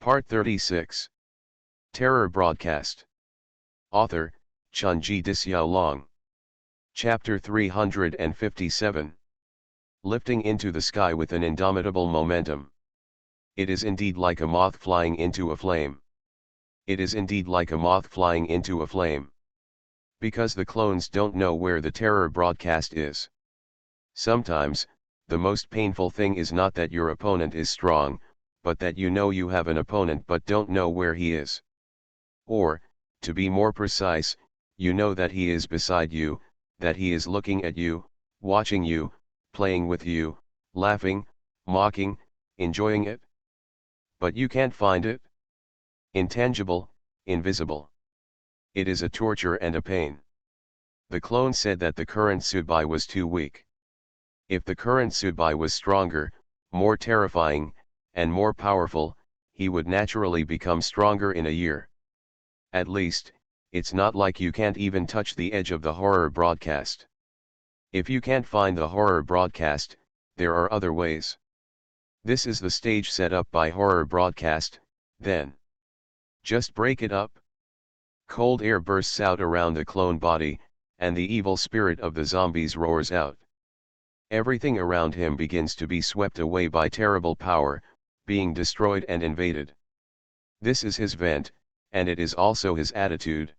Part 36. Terror Broadcast. Author, Chunji Dixiaolong. Chapter 357. Lifting into the sky with an indomitable momentum. It is indeed like a moth flying into a flame. It is indeed like a moth flying into a flame. Because the clones don't know where the terror broadcast is. Sometimes, the most painful thing is not that your opponent is strong, but that you know you have an opponent but don't know where he is. Or, to be more precise, you know that he is beside you, that he is looking at you, watching you, playing with you, laughing, mocking, enjoying it. But you can't find it. Intangible, invisible. It is a torture and a pain. The clone said that the current Subai was too weak. If the current Subai was stronger, more terrifying, and more powerful, he would naturally become stronger in a year. At least, it's not like you can't even touch the edge of the horror broadcast. If you can't find the horror broadcast, there are other ways. This is the stage set up by horror broadcast, then. Just break it up. Cold air bursts out around the clone body, and the evil spirit of the zombies roars out. Everything around him begins to be swept away by terrible power, being destroyed and invaded. This is his vent, and it is also his attitude.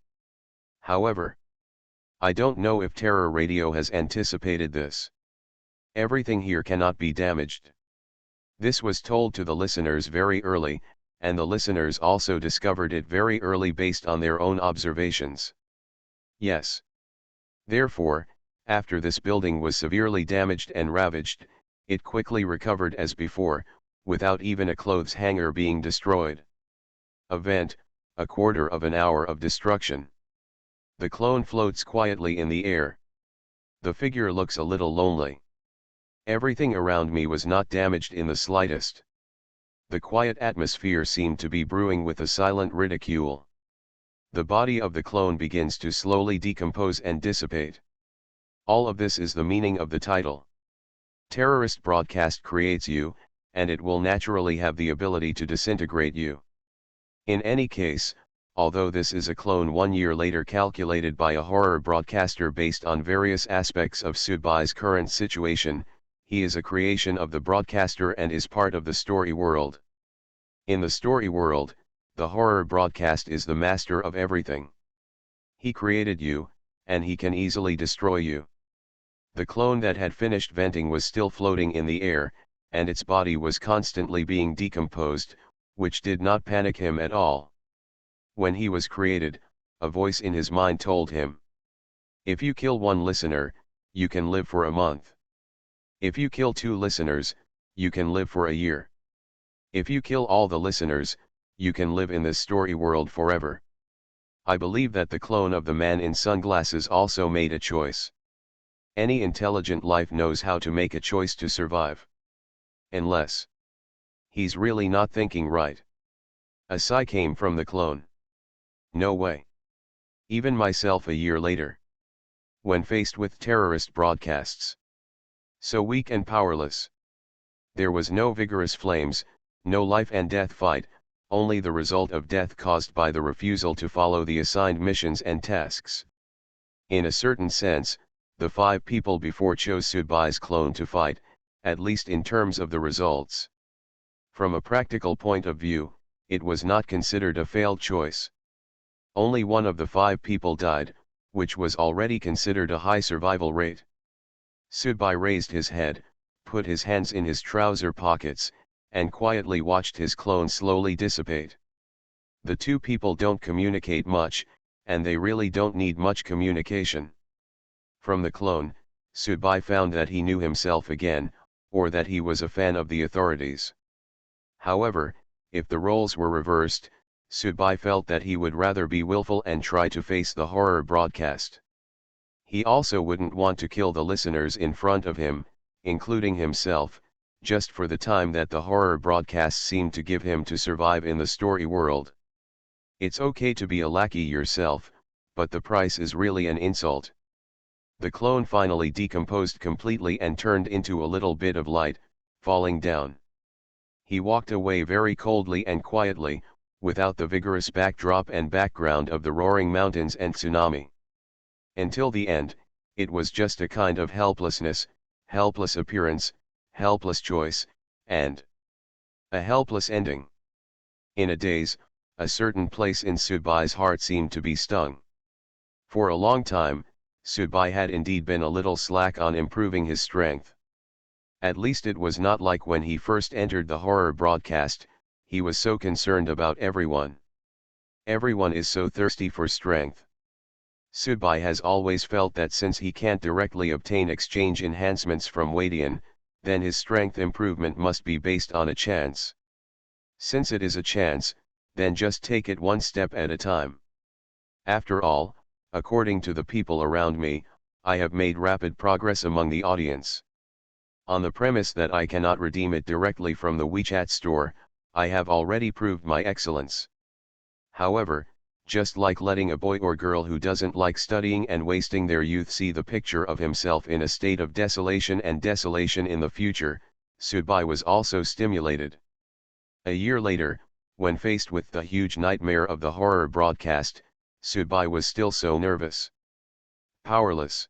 However, I don't know if Terror Radio has anticipated this. Everything here cannot be damaged. This was told to the listeners very early, and the listeners also discovered it very early based on their own observations. Yes. Therefore, after this building was severely damaged and ravaged, it quickly recovered as before, without even a clothes hanger being destroyed. Event, a quarter of an hour of destruction. The clone floats quietly in the air. The figure looks a little lonely. Everything around me was not damaged in the slightest. The quiet atmosphere seemed to be brewing with a silent ridicule. The body of the clone begins to slowly decompose and dissipate. All of this is the meaning of the title. Terrorist broadcast creates you, and it will naturally have the ability to disintegrate you. In any case, although this is a clone 1 year later calculated by a horror broadcaster based on various aspects of Subai's current situation, he is a creation of the broadcaster and is part of the story world. In the story world, the horror broadcast is the master of everything. He created you, and he can easily destroy you. The clone that had finished venting was still floating in the air, and its body was constantly being decomposed, which did not panic him at all. When he was created, a voice in his mind told him, "If you kill one listener, you can live for a month. If you kill 2 listeners, you can live for a year. If you kill all the listeners, you can live in this story world forever." I believe that the clone of the man in sunglasses also made a choice. Any intelligent life knows how to make a choice to survive. Unless he's really not thinking right. A sigh came from the clone. No way. Even myself a year later. When faced with terrorist broadcasts. So weak and powerless. There was no vigorous flames, no life and death fight, only the result of death caused by the refusal to follow the assigned missions and tasks. In a certain sense, the 5 people before chose Subai's clone to fight, at least in terms of the results. From a practical point of view, it was not considered a failed choice. Only one of the 5 people died, which was already considered a high survival rate. Subai raised his head, put his hands in his trouser pockets, and quietly watched his clone slowly dissipate. The 2 people don't communicate much, and they really don't need much communication. From the clone, Subai found that he knew himself again, or that he was a fan of the authorities. However, if the roles were reversed, Subai felt that he would rather be willful and try to face the horror broadcast. He also wouldn't want to kill the listeners in front of him, including himself, just for the time that the horror broadcast seemed to give him to survive in the story world. It's okay to be a lackey yourself, but the price is really an insult. The clone finally decomposed completely and turned into a little bit of light, falling down. He walked away very coldly and quietly, without the vigorous backdrop and background of the roaring mountains and tsunami. Until the end, it was just a kind of helplessness, helpless appearance, helpless choice, and a helpless ending. In a daze, a certain place in Sudbai's heart seemed to be stung. For a long time, Sudbai had indeed been a little slack on improving his strength. At least it was not like when he first entered the horror broadcast. He was so concerned about everyone. Everyone is so thirsty for strength. Sudbai has always felt that since he can't directly obtain exchange enhancements from Wadian, then his strength improvement must be based on a chance. Since it is a chance, then just take it one step at a time. After all, according to the people around me, I have made rapid progress among the audience. On the premise that I cannot redeem it directly from the WeChat store, I have already proved my excellence. However, just like letting a boy or girl who doesn't like studying and wasting their youth see the picture of himself in a state of desolation and desolation in the future, Sudbai was also stimulated. A year later, when faced with the huge nightmare of the horror broadcast, Sudbai was still so nervous. Powerless.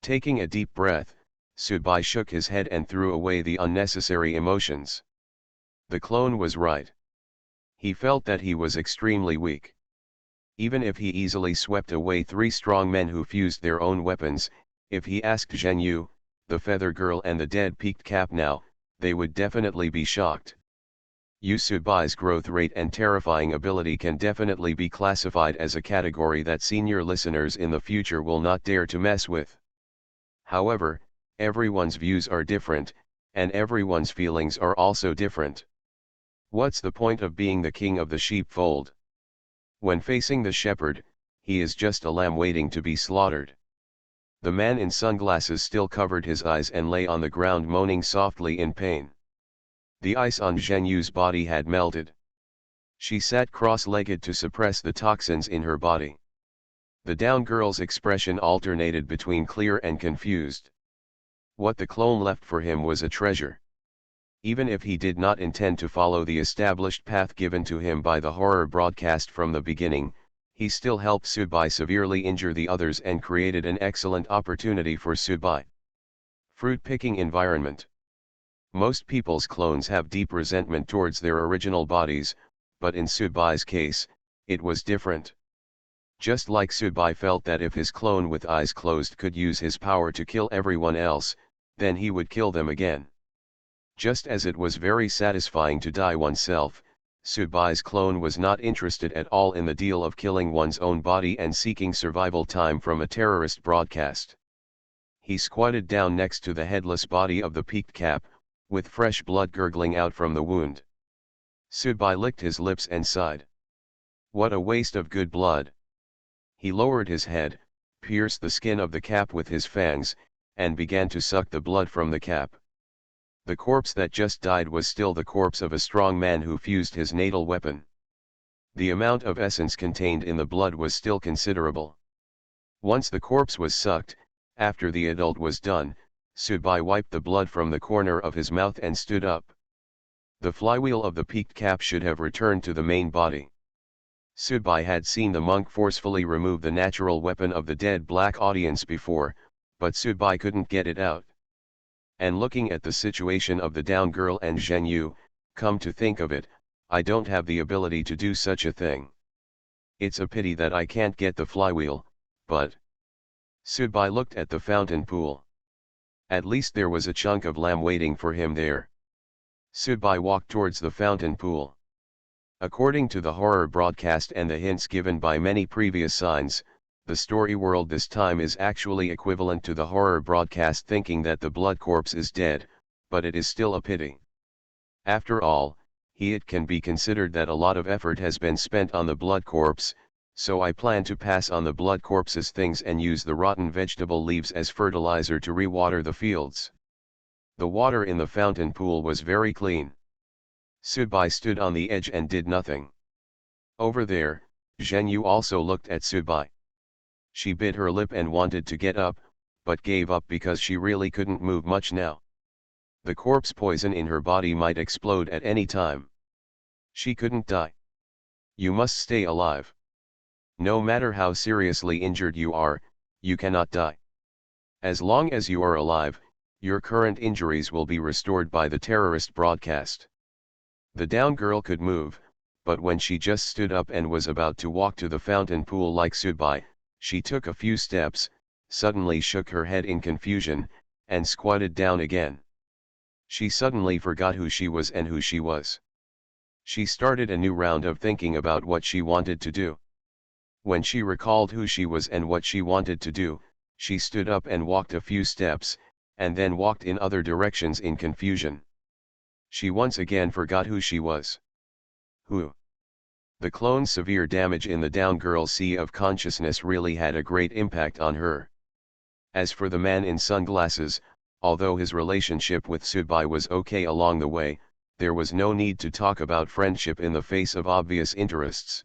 Taking a deep breath, Sudbai shook his head and threw away the unnecessary emotions. The clone was right. He felt that he was extremely weak. Even if he easily swept away 3 strong men who fused their own weapons, if he asked Zheng Yu, the feather girl and the dead peaked cap now, they would definitely be shocked. Yu Sudbai's growth rate and terrifying ability can definitely be classified as a category that senior listeners in the future will not dare to mess with. However, everyone's views are different, and everyone's feelings are also different. What's the point of being the king of the sheepfold? When facing the shepherd, he is just a lamb waiting to be slaughtered. The man in sunglasses still covered his eyes and lay on the ground moaning softly in pain. The ice on Zheng Yu's body had melted. She sat cross-legged to suppress the toxins in her body. The down girl's expression alternated between clear and confused. What the clone left for him was a treasure. Even if he did not intend to follow the established path given to him by the horror broadcast from the beginning, he still helped Sudbai severely injure the others and created an excellent opportunity for Sudbai. Fruit-picking environment. Most people's clones have deep resentment towards their original bodies, but in Sudbai's case, it was different. Just like Sudbai felt that if his clone with eyes closed could use his power to kill everyone else, then he would kill them again. Just as it was very satisfying to die oneself, Sudbai's clone was not interested at all in the deal of killing one's own body and seeking survival time from a terrorist broadcast. He squatted down next to the headless body of the peaked cap, with fresh blood gurgling out from the wound. Sudbai licked his lips and sighed. What a waste of good blood. He lowered his head, pierced the skin of the cap with his fangs, and began to suck the blood from the cap. The corpse that just died was still the corpse of a strong man who fused his natal weapon. The amount of essence contained in the blood was still considerable. Once the corpse was sucked, after the adult was done, Sudbai wiped the blood from the corner of his mouth and stood up. The flywheel of the peaked cap should have returned to the main body. Sudbai had seen the monk forcefully remove the natural weapon of the dead black audience before, but Sudbai couldn't get it out. And looking at the situation of the down girl and Zheng Yu, come to think of it, I don't have the ability to do such a thing. It's a pity that I can't get the flywheel, but... Sudbai looked at the fountain pool. At least there was a chunk of lamb waiting for him there. Sudbai walked towards the fountain pool. According to the horror broadcast and the hints given by many previous signs, the story world this time is actually equivalent to the horror broadcast thinking that the blood corpse is dead, but it is still a pity. After all, it can be considered that a lot of effort has been spent on the blood corpse, so I plan to pass on the blood corpse's things and use the rotten vegetable leaves as fertilizer to re-water the fields. The water in the fountain pool was very clean. Sudbai stood on the edge and did nothing. Over there, Zheng Yu also looked at Sudbai. She bit her lip and wanted to get up, but gave up because she really couldn't move much now. The corpse poison in her body might explode at any time. She couldn't die. You must stay alive. No matter how seriously injured you are, you cannot die. As long as you are alive, your current injuries will be restored by the terrorist broadcast. The down girl could move, but when she just stood up and was about to walk to the fountain pool like Subai, she took a few steps, suddenly shook her head in confusion, and squatted down again. She suddenly forgot who she was and who she was. She started a new round of thinking about what she wanted to do. When she recalled who she was and what she wanted to do, she stood up and walked a few steps, and then walked in other directions in confusion. She once again forgot who she was. Who? The clone's severe damage in the down girl's sea of consciousness really had a great impact on her. As for the man in sunglasses, although his relationship with Subai was okay along the way, there was no need to talk about friendship in the face of obvious interests.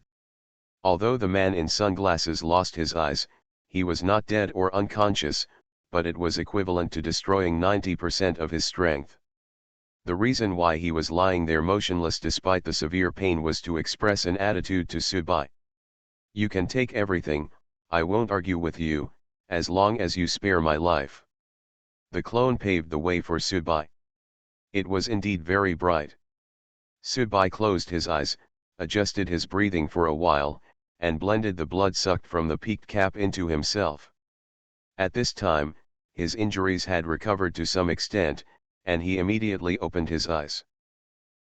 Although the man in sunglasses lost his eyes, he was not dead or unconscious, but it was equivalent to destroying 90% of his strength. The reason why he was lying there motionless despite the severe pain was to express an attitude to Subai. You can take everything, I won't argue with you, as long as you spare my life. The clone paved the way for Subai. It was indeed very bright. Subai closed his eyes, adjusted his breathing for a while, and blended the blood sucked from the peaked cap into himself. At this time, his injuries had recovered to some extent, and he immediately opened his eyes.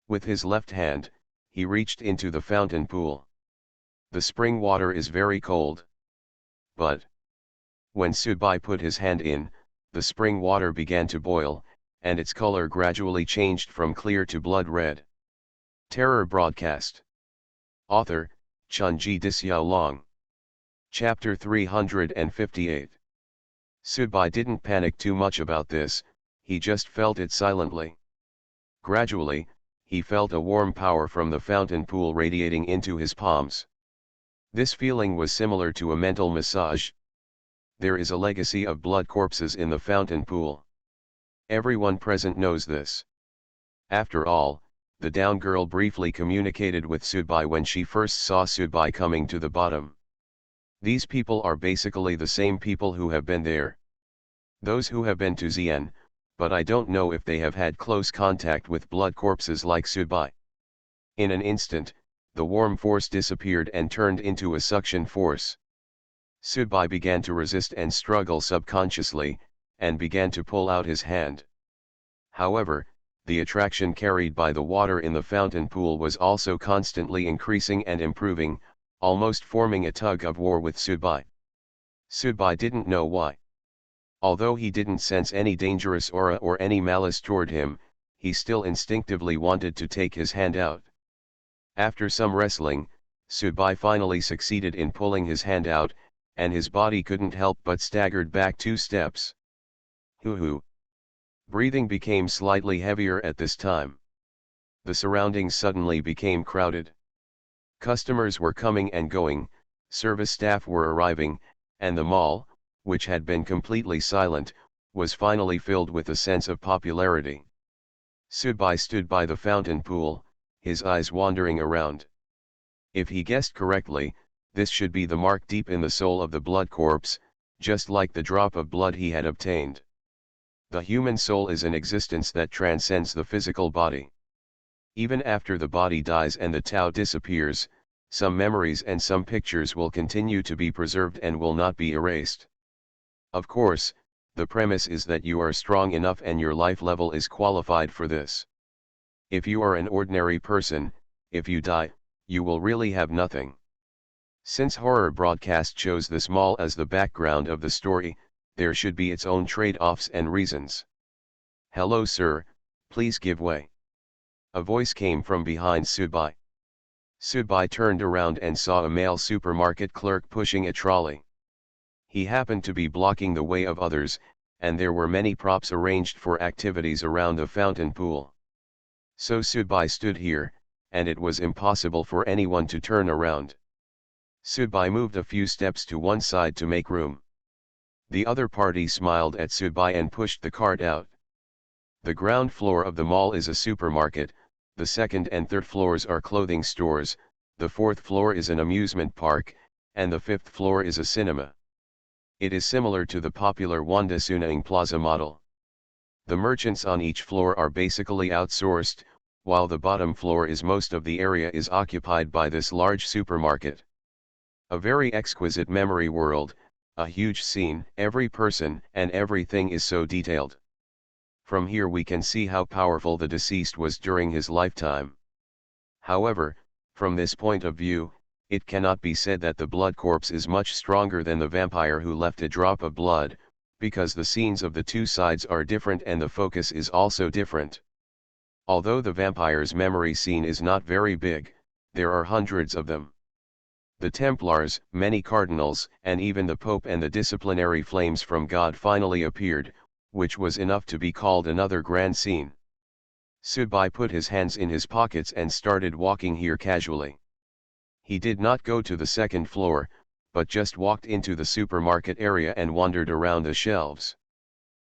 With his left hand, he reached into the fountain pool. The spring water is very cold. But when Subai put his hand in, the spring water began to boil, and its color gradually changed from clear to blood red. Terror Broadcast. Author, Chunji Disyao. Chapter 358. Subai didn't panic too much about this, he just felt it silently. Gradually, he felt a warm power from the fountain pool radiating into his palms. This feeling was similar to a mental massage. There is a legacy of blood corpses in the fountain pool. Everyone present knows this. After all, the down girl briefly communicated with Subai when she first saw Subai coming to the bottom. These people are basically the same people who have been there. Those who have been to Xi'an, but I don't know if they have had close contact with blood corpses like Subai. In an instant, the warm force disappeared and turned into a suction force. Subai began to resist and struggle subconsciously, and began to pull out his hand. However, the attraction carried by the water in the fountain pool was also constantly increasing and improving, almost forming a tug of war with Subai. Subai didn't know why. Although he didn't sense any dangerous aura or any malice toward him, he still instinctively wanted to take his hand out. After some wrestling, Subai finally succeeded in pulling his hand out, and his body couldn't help but staggered back 2 steps. Hoo-hoo. Breathing became slightly heavier at this time. The surroundings suddenly became crowded. Customers were coming and going, service staff were arriving, and the mall, which had been completely silent, was finally filled with a sense of popularity. Subai stood by the fountain pool, his eyes wandering around. If he guessed correctly, this should be the mark deep in the soul of the blood corpse, just like the drop of blood he had obtained. The human soul is an existence that transcends the physical body. Even after the body dies and the Tao disappears, some memories and some pictures will continue to be preserved and will not be erased. Of course, the premise is that you are strong enough and your life level is qualified for this. If you are an ordinary person, if you die, you will really have nothing. Since horror broadcast shows the small as the background of the story, there should be its own trade-offs and reasons. Hello sir, please give way. A voice came from behind Subai. Subai turned around and saw a male supermarket clerk pushing a trolley. He happened to be blocking the way of others, and there were many props arranged for activities around the fountain pool. So Subai stood here, and it was impossible for anyone to turn around. Subai moved a few steps to one side to make room. The other party smiled at Subai and pushed the cart out. The ground floor of the mall is a supermarket, the second and third floors are clothing stores, the fourth floor is an amusement park, and the fifth floor is a cinema. It is similar to the popular Wanda Sunang Plaza model. The merchants on each floor are basically outsourced, while the bottom floor is most of the area is occupied by this large supermarket. A very exquisite memory world, a huge scene, every person and everything is so detailed. From here we can see how powerful the deceased was during his lifetime. However, from this point of view, it cannot be said that the blood corpse is much stronger than the vampire who left a drop of blood, because the scenes of the two sides are different and the focus is also different. Although the vampire's memory scene is not very big, there are hundreds of them. The Templars, many cardinals, and even the Pope and the disciplinary flames from God finally appeared, which was enough to be called another grand scene. Sudbai put his hands in his pockets and started walking here casually. He did not go to the second floor, but just walked into the supermarket area and wandered around the shelves.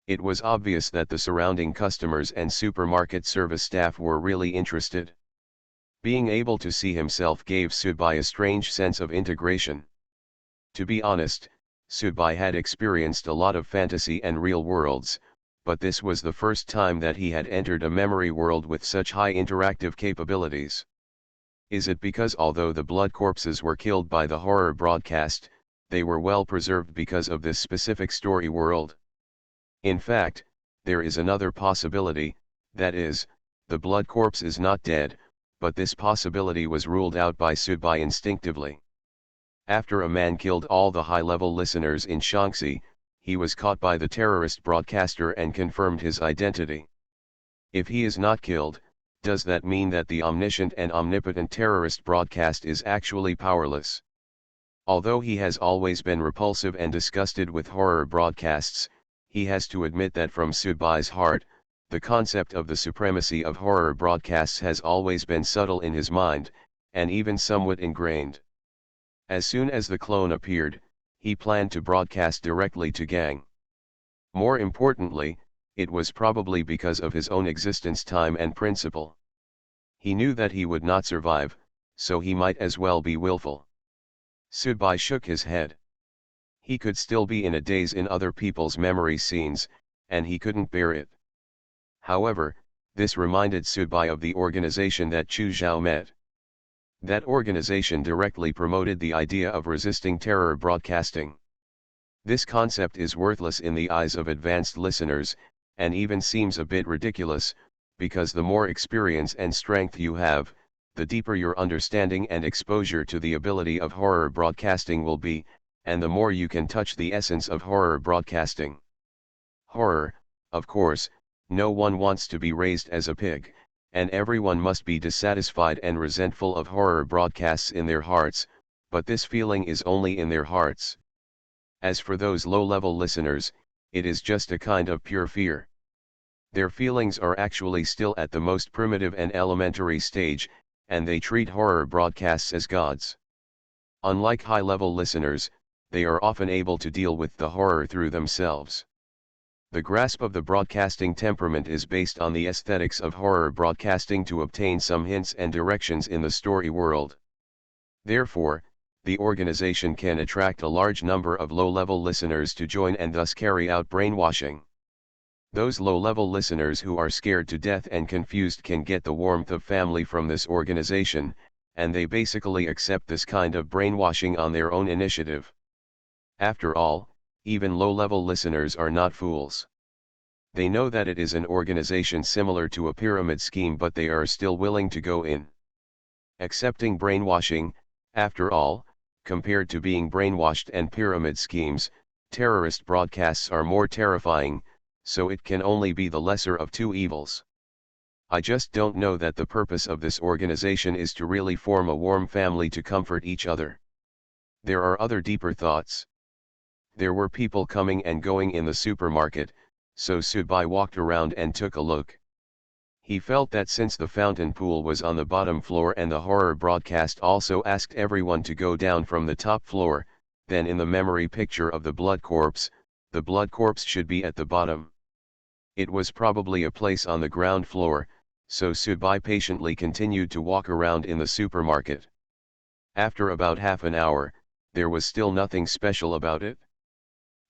It was obvious that the surrounding customers and supermarket service staff were really interested. Being able to see himself gave Sudbai a strange sense of integration. To be honest, Sudbai had experienced a lot of fantasy and real worlds, but this was the first time that he had entered a memory world with such high interactive capabilities. Is it because although the blood corpses were killed by the horror broadcast, they were well preserved because of this specific story world? In fact, there is another possibility, that is, the blood corpse is not dead, but this possibility was ruled out by Sudbai instinctively. After a man killed all the high-level listeners in Shaanxi, he was caught by the terrorist broadcaster and confirmed his identity. If he is not killed, does that mean that the omniscient and omnipotent terrorist broadcast is actually powerless? Although he has always been repulsive and disgusted with horror broadcasts, he has to admit that from Sudbai's heart, the concept of the supremacy of horror broadcasts has always been subtle in his mind, and even somewhat ingrained. As soon as the clone appeared, he planned to broadcast directly to Gang. More importantly, it was probably because of his own existence time and principle. He knew that he would not survive, so he might as well be willful. Sudbai shook his head. He could still be in a daze in other people's memory scenes, and he couldn't bear it. However, this reminded Sudbai of the organization that Chu Zhao met. That organization directly promoted the idea of resisting terror broadcasting. This concept is worthless in the eyes of advanced listeners, and even seems a bit ridiculous, because the more experience and strength you have, the deeper your understanding and exposure to the ability of horror broadcasting will be, and the more you can touch the essence of horror broadcasting. Horror, of course, no one wants to be raised as a pig, and everyone must be dissatisfied and resentful of horror broadcasts in their hearts, but this feeling is only in their hearts. As for those low-level listeners, it is just a kind of pure fear. Their feelings are actually still at the most primitive and elementary stage, and they treat horror broadcasts as gods. Unlike high-level listeners, they are often able to deal with the horror through themselves. The grasp of the broadcasting temperament is based on the aesthetics of horror broadcasting to obtain some hints and directions in the story world. Therefore, the organization can attract a large number of low-level listeners to join and thus carry out brainwashing. Those low-level listeners who are scared to death and confused can get the warmth of family from this organization, and they basically accept this kind of brainwashing on their own initiative. After all, even low-level listeners are not fools. They know that it is an organization similar to a pyramid scheme, but they are still willing to go in. Accepting brainwashing, after all, compared to being brainwashed and pyramid schemes, terrorist broadcasts are more terrifying, so it can only be the lesser of two evils. I just don't know that the purpose of this organization is to really form a warm family to comfort each other. There are other deeper thoughts. There were people coming and going in the supermarket, so Sudbai walked around and took a look. He felt that since the fountain pool was on the bottom floor and the horror broadcast also asked everyone to go down from the top floor, then in the memory picture of the blood corpse should be at the bottom. It was probably a place on the ground floor, so Subai patiently continued to walk around in the supermarket. After about half an hour, there was still nothing special about it.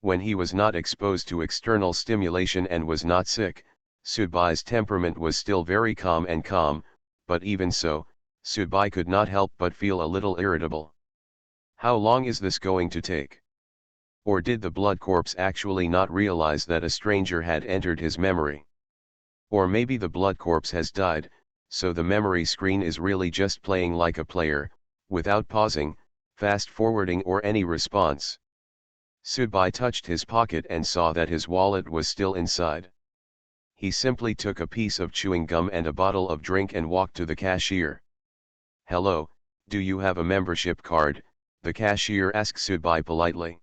When he was not exposed to external stimulation and was not sick, Subai's temperament was still very calm, but even so, Subai could not help but feel a little irritable. How long is this going to take? Or did the blood corpse actually not realize that a stranger had entered his memory? Or maybe the blood corpse has died, so the memory screen is really just playing like a player, without pausing, fast-forwarding or any response. Subai touched his pocket and saw that his wallet was still inside. He simply took a piece of chewing gum and a bottle of drink and walked to the cashier. "Hello, do you have a membership card?" the cashier asked Subai politely.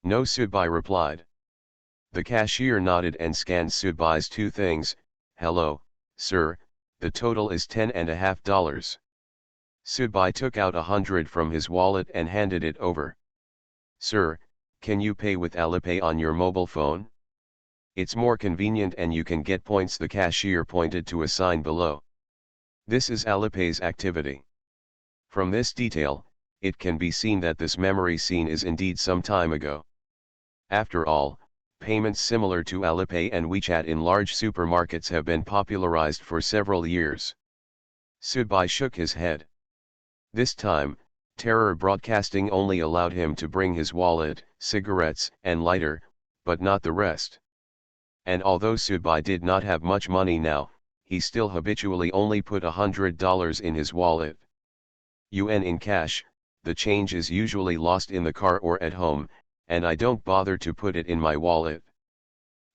"No," Subai replied. The cashier nodded and scanned Subai's two things. "Hello, sir, the total is $10.50. Subai took out 100 from his wallet and handed it over. "Sir, can you pay with Alipay on your mobile phone? It's more convenient and you can get points." The cashier pointed to a sign below. This is Alipay's activity. From this detail, it can be seen that this memory scene is indeed some time ago. After all, payments similar to Alipay and WeChat in large supermarkets have been popularized for several years. Subai shook his head. This time, terror broadcasting only allowed him to bring his wallet, cigarettes, and lighter, but not the rest. And although Subai did not have much money now, he still habitually only put $100 in his wallet. UN in cash, the change is usually lost in the car or at home, and I don't bother to put it in my wallet.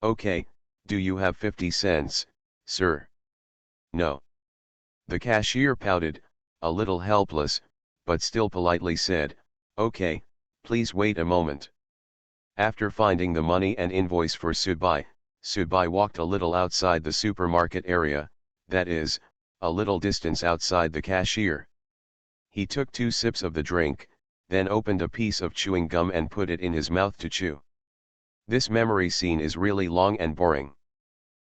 "Okay, do you have 50 cents, sir?" "No." The cashier pouted, a little helpless, but still politely said, "Okay, please wait a moment." After finding the money and invoice for Subai, Subai walked a little outside the supermarket area, that is, a little distance outside the cashier. He took 2 sips of the drink, then opened a piece of chewing gum and put it in his mouth to chew. This memory scene is really long and boring.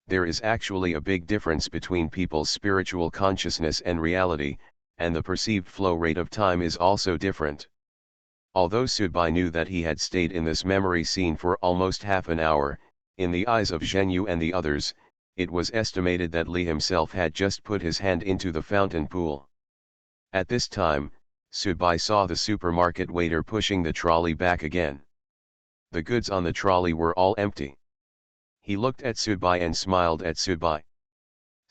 There is actually a big difference between people's spiritual consciousness and reality, and the perceived flow rate of time is also different. Although Subai knew that he had stayed in this memory scene for almost half an hour, in the eyes of Zhenyu and the others, it was estimated that Li himself had just put his hand into the fountain pool. At this time, Subai saw the supermarket waiter pushing the trolley back again. The goods on the trolley were all empty. He looked at Subai and smiled at Subai.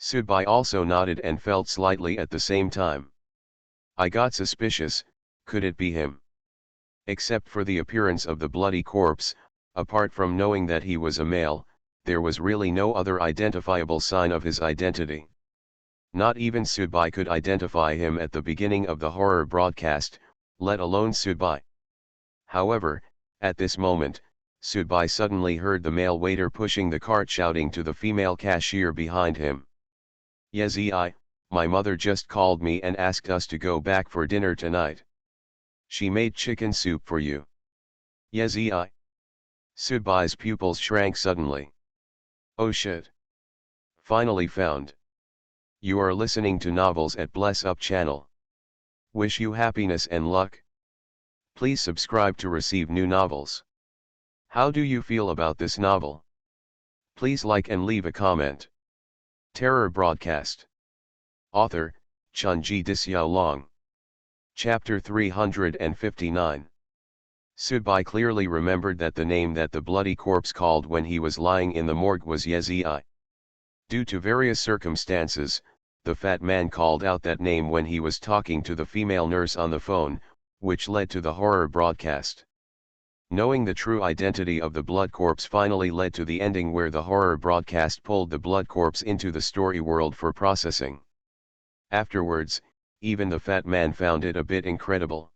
Subai also nodded and felt slightly at the same time. I got suspicious, could it be him? Except for the appearance of the bloody corpse, apart from knowing that he was a male, there was really no other identifiable sign of his identity. Not even Subai could identify him at the beginning of the horror broadcast, let alone Subai. However, at this moment, Subai suddenly heard the male waiter pushing the cart shouting to the female cashier behind him. "Yezi, my mother just called me and asked us to go back for dinner tonight. She made chicken soup for you." "Yezi." Subai's pupils shrank suddenly. "Oh shit. Finally found." You are listening to Novels at Bless Up channel. Wish you happiness and luck. Please subscribe to receive new novels. How do you feel about this novel? Please like and leave a comment. Terror Broadcast. Author, Chunji Dixiaolong. Chapter 359. Subai clearly remembered that the name that the bloody corpse called when he was lying in the morgue was Yezi. Due to various circumstances, the fat man called out that name when he was talking to the female nurse on the phone, which led to the horror broadcast. Knowing the true identity of the blood corpse finally led to the ending where the horror broadcast pulled the blood corpse into the story world for processing. Afterwards, even the fat man found it a bit incredible.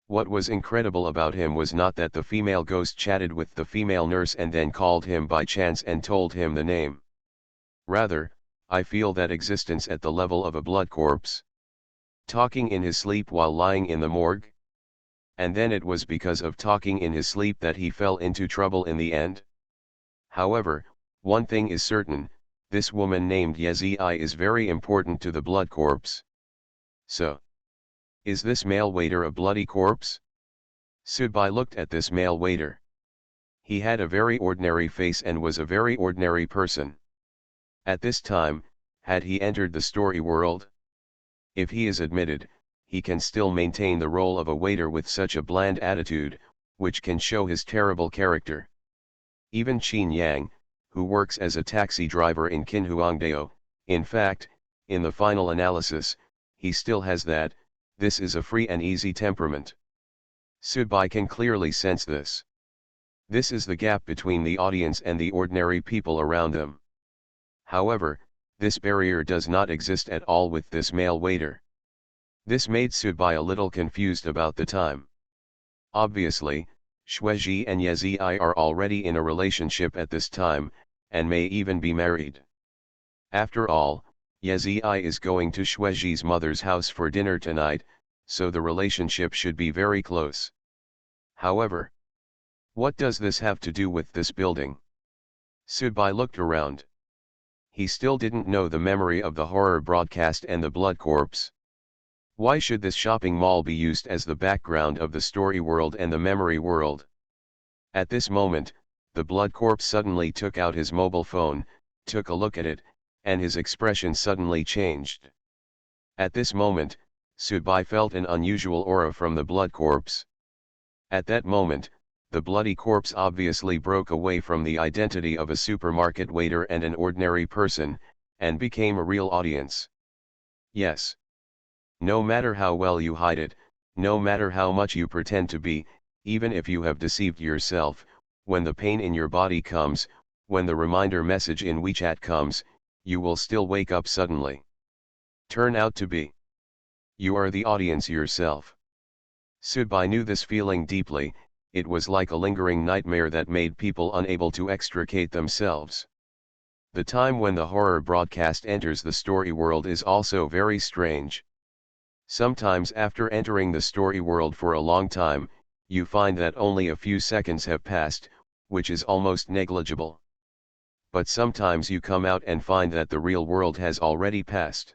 What was incredible about him was not that the female ghost chatted with the female nurse and then called him by chance and told him the name. Rather, I feel that existence at the level of a blood corpse. Talking in his sleep while lying in the morgue? And then it was because of talking in his sleep that he fell into trouble in the end? However, One thing is certain, this woman named Yezi is very important to the blood corpse. So, is this male waiter a bloody corpse? Sudbai looked at this male waiter. He had a very ordinary face and was a very ordinary person. At this time, had he entered the story world? If he is admitted, he can still maintain the role of a waiter with such a bland attitude, which can show his terrible character. Even Qin Yang, who works as a taxi driver in Qinhuangdao, in fact, in the final analysis, he still has that. This is a free and easy temperament. Sudbai can clearly sense this. This is the gap between the audience and the ordinary people around them. However, this barrier does not exist at all with this male waiter. This made Sudbai a little confused about the time. Obviously, Xueji and Yezi are already in a relationship at this time, and may even be married. After all, Yezi is going to Xueji's mother's house for dinner tonight, so the relationship should be very close. However, what does this have to do with this building? Sudbai looked around. He still didn't know the memory of the horror broadcast and the blood corpse. Why should this shopping mall be used as the background of the story world and the memory world? At this moment, the blood corpse suddenly took out his mobile phone, took a look at it, and his expression suddenly changed. At this moment, Sudbai felt an unusual aura from the blood corpse. At that moment, the bloody corpse obviously broke away from the identity of a supermarket waiter and an ordinary person, and became a real audience. Yes. No matter how well you hide it, no matter how much you pretend to be, even if you have deceived yourself, when the pain in your body comes, when the reminder message in WeChat comes, you will still wake up suddenly. Turn out to be. You are the audience yourself. Sudbai knew this feeling deeply. It was like a lingering nightmare that made people unable to extricate themselves. The time when the horror broadcast enters the story world is also very strange. Sometimes after entering the story world for a long time, you find that only a few seconds have passed, which is almost negligible. But sometimes you come out and find that the real world has already passed.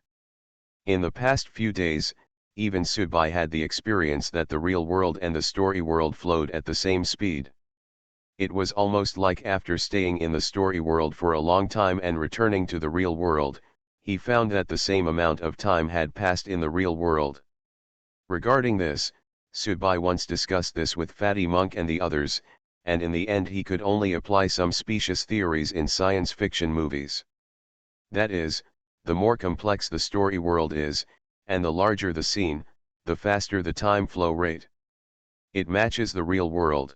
In the past few days, even Sudbai had the experience that the real world and the story world flowed at the same speed. It was almost like after staying in the story world for a long time and returning to the real world, he found that the same amount of time had passed in the real world. Regarding this, Sudbai once discussed this with Fatty Monk and the others, and in the end he could only apply some specious theories in science fiction movies. That is, the more complex the story world is, and the larger the scene, the faster the time flow rate. It matches the real world.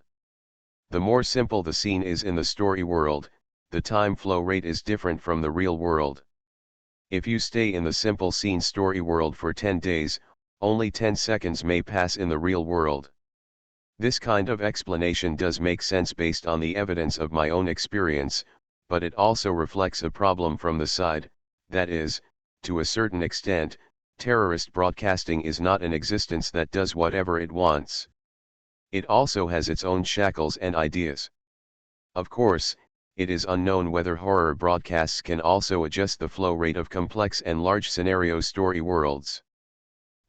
The more simple the scene is in the story world, the time flow rate is different from the real world. If you stay in the simple scene story world for 10 days, only 10 seconds may pass in the real world. This kind of explanation does make sense based on the evidence of my own experience, but it also reflects a problem from the side, that is, to a certain extent, terrorist broadcasting is not an existence that does whatever it wants. It also has its own shackles and ideas. Of course, it is unknown whether horror broadcasts can also adjust the flow rate of complex and large scenario story worlds.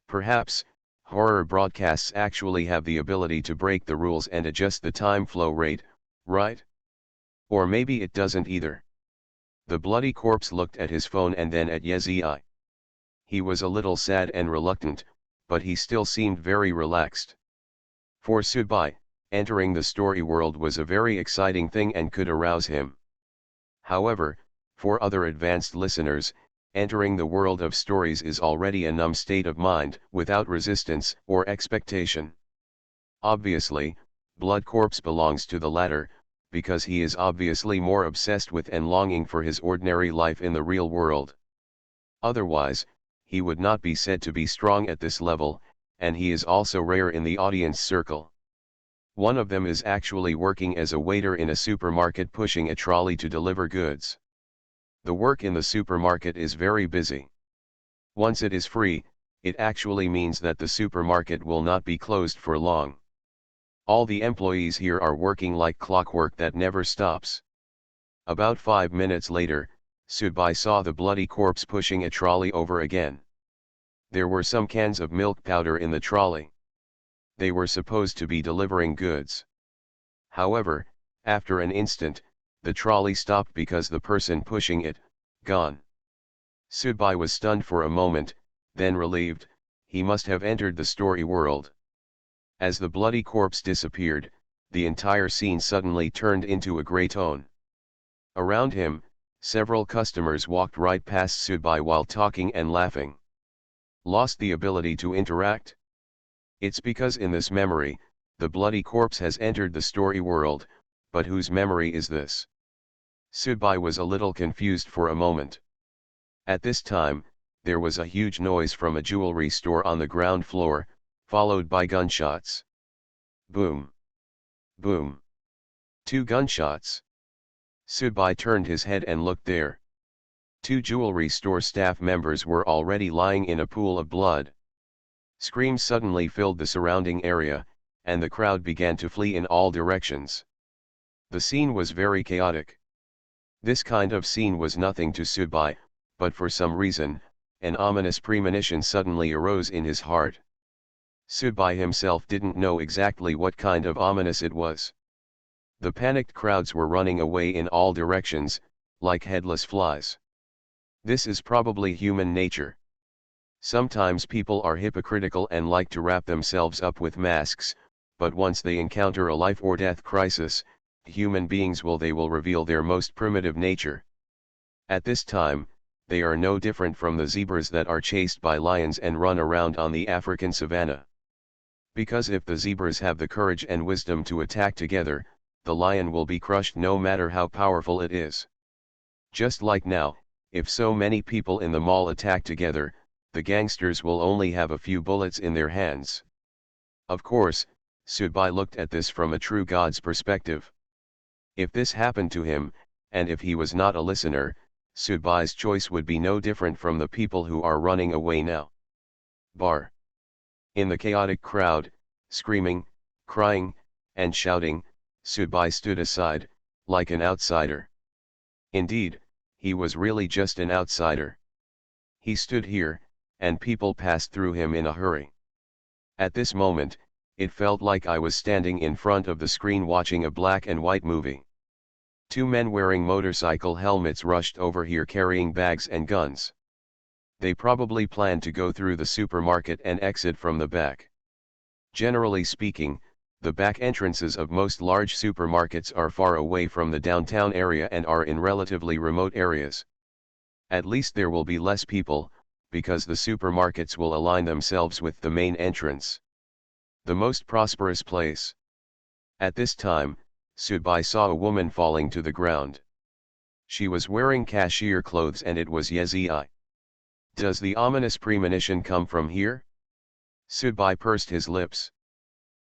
Perhaps, horror broadcasts actually have the ability to break the rules and adjust the time flow rate, right? Or maybe it doesn't either. The bloody corpse looked at his phone and then at Yezi. He was a little sad and reluctant, but he still seemed very relaxed. For Sudbai, entering the story world was a very exciting thing and could arouse him. However, for other advanced listeners, entering the world of stories is already a numb state of mind, without resistance or expectation. Obviously, Blood Corpse belongs to the latter, because he is obviously more obsessed with and longing for his ordinary life in the real world. Otherwise, he would not be said to be strong at this level, and he is also rare in the audience circle. One of them is actually working as a waiter in a supermarket pushing a trolley to deliver goods. The work in the supermarket is very busy. Once it is free, it actually means that the supermarket will not be closed for long. All the employees here are working like clockwork that never stops. About 5 minutes later, Subai saw the bloody corpse pushing a trolley over again. There were some cans of milk powder in the trolley. They were supposed to be delivering goods. However, after an instant, the trolley stopped because the person pushing it, gone. Subai was stunned for a moment, then relieved, he must have entered the story world. As the bloody corpse disappeared, the entire scene suddenly turned into a grey tone. Around him, several customers walked right past Subai while talking and laughing. Lost the ability to interact? It's because in this memory, the bloody corpse has entered the story world, but whose memory is this? Subai was a little confused for a moment. At this time, there was a huge noise from a jewelry store on the ground floor, followed by gunshots. Boom! Boom! 2 gunshots. Subai turned his head and looked there. 2 jewelry store staff members were already lying in a pool of blood. Screams suddenly filled the surrounding area, and the crowd began to flee in all directions. The scene was very chaotic. This kind of scene was nothing to Subai, but for some reason, an ominous premonition suddenly arose in his heart. Subai himself didn't know exactly what kind of ominous it was. The panicked crowds were running away in all directions, like headless flies. This is probably human nature. Sometimes people are hypocritical and like to wrap themselves up with masks, but once they encounter a life or death crisis, human beings will reveal their most primitive nature. At this time, they are no different from the zebras that are chased by lions and run around on the African savanna. Because if the zebras have the courage and wisdom to attack together, the lion will be crushed no matter how powerful it is. Just like now, if so many people in the mall attack together, the gangsters will only have a few bullets in their hands. Of course, Subai looked at this from a true God's perspective. If this happened to him, and if he was not a listener, Subai's choice would be no different from the people who are running away now. Bar. In the chaotic crowd, screaming, crying, and shouting, Subai stood aside, like an outsider. Indeed, he was really just an outsider. He stood here, and people passed through him in a hurry. At this moment, it felt like I was standing in front of the screen watching a black and white movie. 2 men wearing motorcycle helmets rushed over here carrying bags and guns. They probably planned to go through the supermarket and exit from the back. Generally speaking, the back entrances of most large supermarkets are far away from the downtown area and are in relatively remote areas. At least there will be less people, because the supermarkets will align themselves with the main entrance. The most prosperous place. At this time, Subai saw a woman falling to the ground. She was wearing cashier clothes and it was Yezi. Does the ominous premonition come from here? Subai pursed his lips.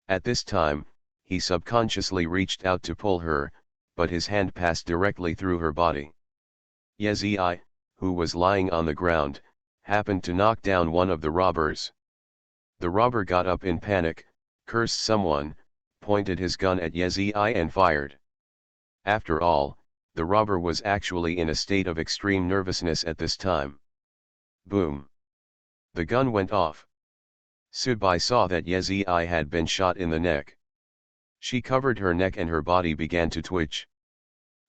At this time, he subconsciously reached out to pull her, but his hand passed directly through her body. Yezi, who was lying on the ground, happened to knock down one of the robbers. The robber got up in panic, cursed someone, pointed his gun at Yezi and fired. After all, the robber was actually in a state of extreme nervousness at this time. Boom! The gun went off. Subai saw that Yezi had been shot in the neck. She covered her neck and her body began to twitch.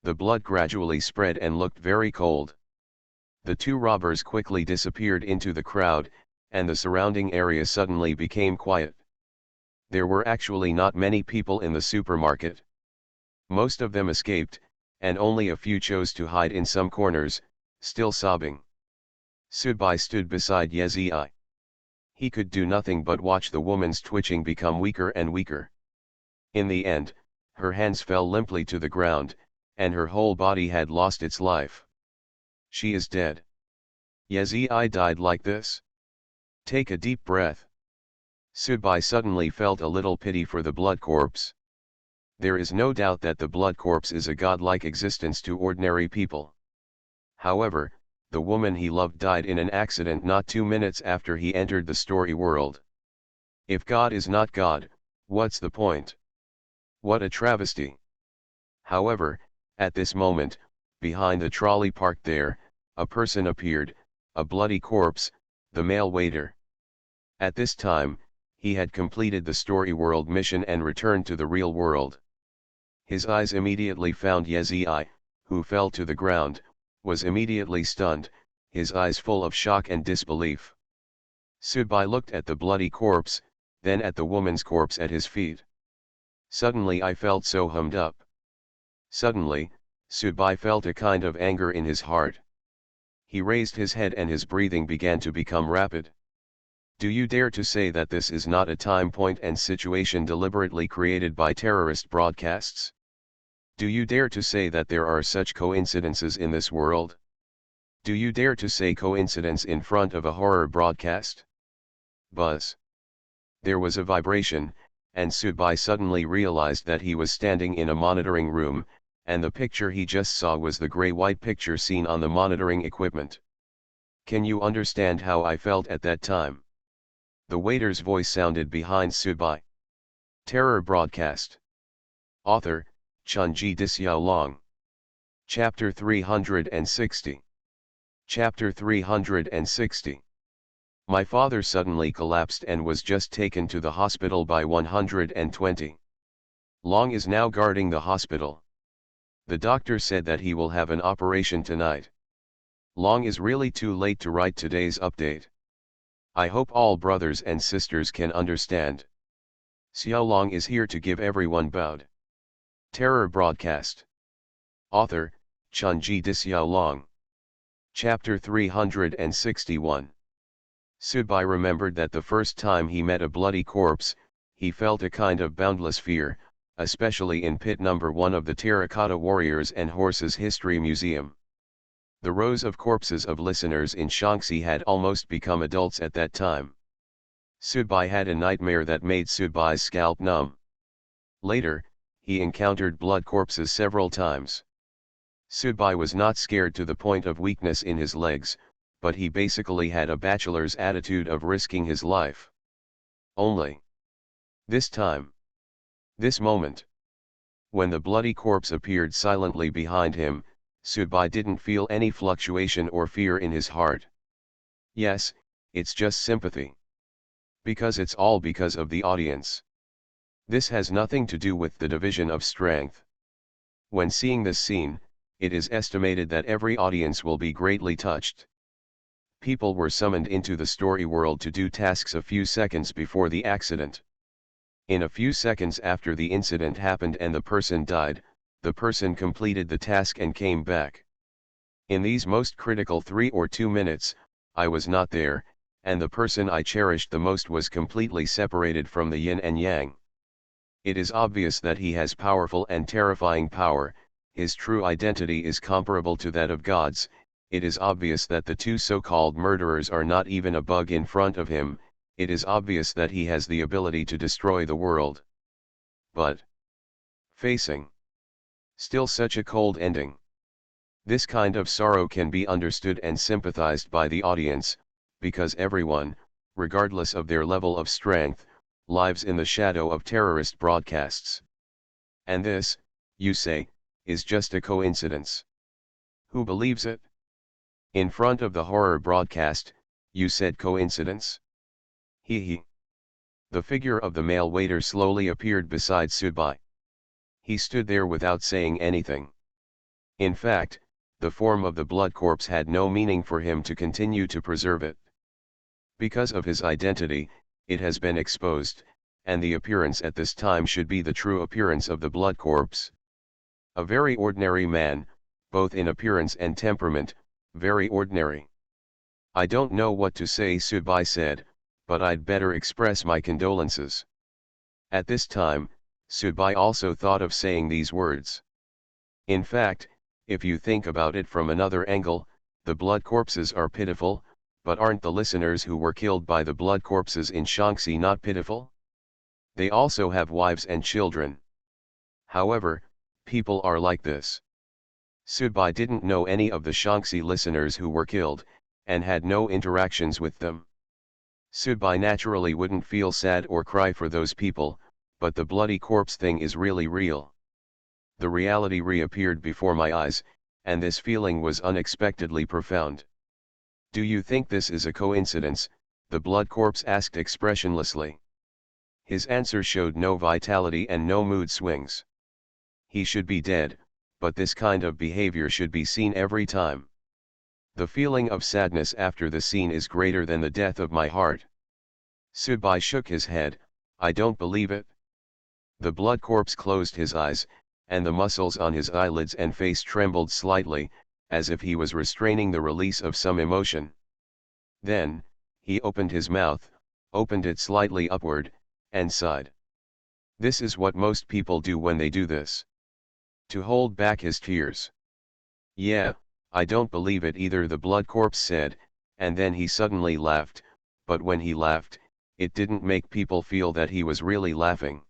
The blood gradually spread and looked very cold. The 2 robbers quickly disappeared into the crowd, and the surrounding area suddenly became quiet. There were actually not many people in the supermarket. Most of them escaped, and only a few chose to hide in some corners, still sobbing. Subai stood beside Yezi. He could do nothing but watch the woman's twitching become weaker and weaker. In the end, her hands fell limply to the ground, and her whole body had lost its life. She is dead. Yezi died like this? Take a deep breath. Subai suddenly felt a little pity for the blood corpse. There is no doubt that the blood corpse is a godlike existence to ordinary people. However, the woman he loved died in an accident not 2 minutes after he entered the story world. If God is not God, what's the point? What a travesty! However, at this moment, Behind the trolley parked there, a person appeared, a bloody corpse, the male waiter. At this time, he had completed the story world mission and returned to the real world. His eyes immediately found Yezi, who fell to the ground, was immediately stunned, his eyes full of shock and disbelief. Subai looked at the bloody corpse, then at the woman's corpse at his feet. Suddenly I felt so hummed up. Suddenly, Subai felt a kind of anger in his heart. He raised his head and his breathing began to become rapid. Do you dare to say that this is not a time, point and situation deliberately created by terrorist broadcasts? Do you dare to say that there are such coincidences in this world? Do you dare to say coincidence in front of a horror broadcast? Buzz. There was a vibration, and Subai suddenly realized that he was standing in a monitoring room, and the picture he just saw was the gray-white picture seen on the monitoring equipment. Can you understand how I felt at that time? The waiter's voice sounded behind Subai. Terror broadcast. Author, Chunji Disyao. Chapter 360. Chapter 360. My father suddenly collapsed and was just taken to the hospital by 120. Long is now guarding the hospital. The doctor said that he will have an operation tonight. Long is really too late to write today's update. I hope all brothers and sisters can understand. Xiao Long is here to give everyone bowed. Terror broadcast. Author, Chunji Disyao. Chapter 361. Subai remembered that the first time he met a bloody corpse, he felt a kind of boundless fear, especially in pit number 1 of the Terracotta Warriors and Horses History Museum. The rows of corpses of listeners in Shaanxi had almost become adults at that time. Subai had a nightmare that made Subai's scalp numb. Later, he encountered blood corpses several times. Subai was not scared to the point of weakness in his legs, but he basically had a bachelor's attitude of risking his life. Only. This time. This moment. When the bloody corpse appeared silently behind him, Subai didn't feel any fluctuation or fear in his heart. Yes, it's just sympathy. Because it's all because of the audience. This has nothing to do with the division of strength. When seeing this scene, it is estimated that every audience will be greatly touched. People were summoned into the story world to do tasks a few seconds before the accident. In a few seconds after the incident happened and the person died, the person completed the task and came back. In these most critical 3 or 2 minutes, I was not there, and the person I cherished the most was completely separated from the yin and yang. It is obvious that he has powerful and terrifying power, his true identity is comparable to that of God's. It is obvious that the two so-called murderers are not even a bug in front of him, it is obvious that he has the ability to destroy the world. But facing still such a cold ending. This kind of sorrow can be understood and sympathized by the audience, because everyone, regardless of their level of strength, lives in the shadow of terrorist broadcasts. And this, you say, is just a coincidence. Who believes it? In front of the horror broadcast, you said coincidence? He. The figure of the male waiter slowly appeared beside Subai. He stood there without saying anything. In fact, the form of the blood corpse had no meaning for him to continue to preserve it. Because of his identity, it has been exposed, and the appearance at this time should be the true appearance of the blood corpse. A very ordinary man, both in appearance and temperament, very ordinary. I don't know what to say, Subai said, but I'd better express my condolences. At this time, Subai also thought of saying these words. In fact, if you think about it from another angle, the blood corpses are pitiful, but aren't the listeners who were killed by the blood corpses in Shaanxi not pitiful? They also have wives and children. However, people are like this. Subai didn't know any of the Shaanxi listeners who were killed, and had no interactions with them. Subai naturally wouldn't feel sad or cry for those people, but the bloody corpse thing is really real. The reality reappeared before my eyes, and this feeling was unexpectedly profound. "Do you think this is a coincidence?" the blood corpse asked expressionlessly. His answer showed no vitality and no mood swings. "He should be dead, but this kind of behavior should be seen every time. The feeling of sadness after the scene is greater than the death of my heart." Subai shook his head. "I don't believe it." The blood corpse closed his eyes, and the muscles on his eyelids and face trembled slightly, as if he was restraining the release of some emotion. Then, he opened his mouth, opened it slightly upward, and sighed. This is what most people do when they do this. To hold back his tears. "Yeah, I don't believe it either," the blood corpse said, and then he suddenly laughed, but when he laughed, it didn't make people feel that he was really laughing.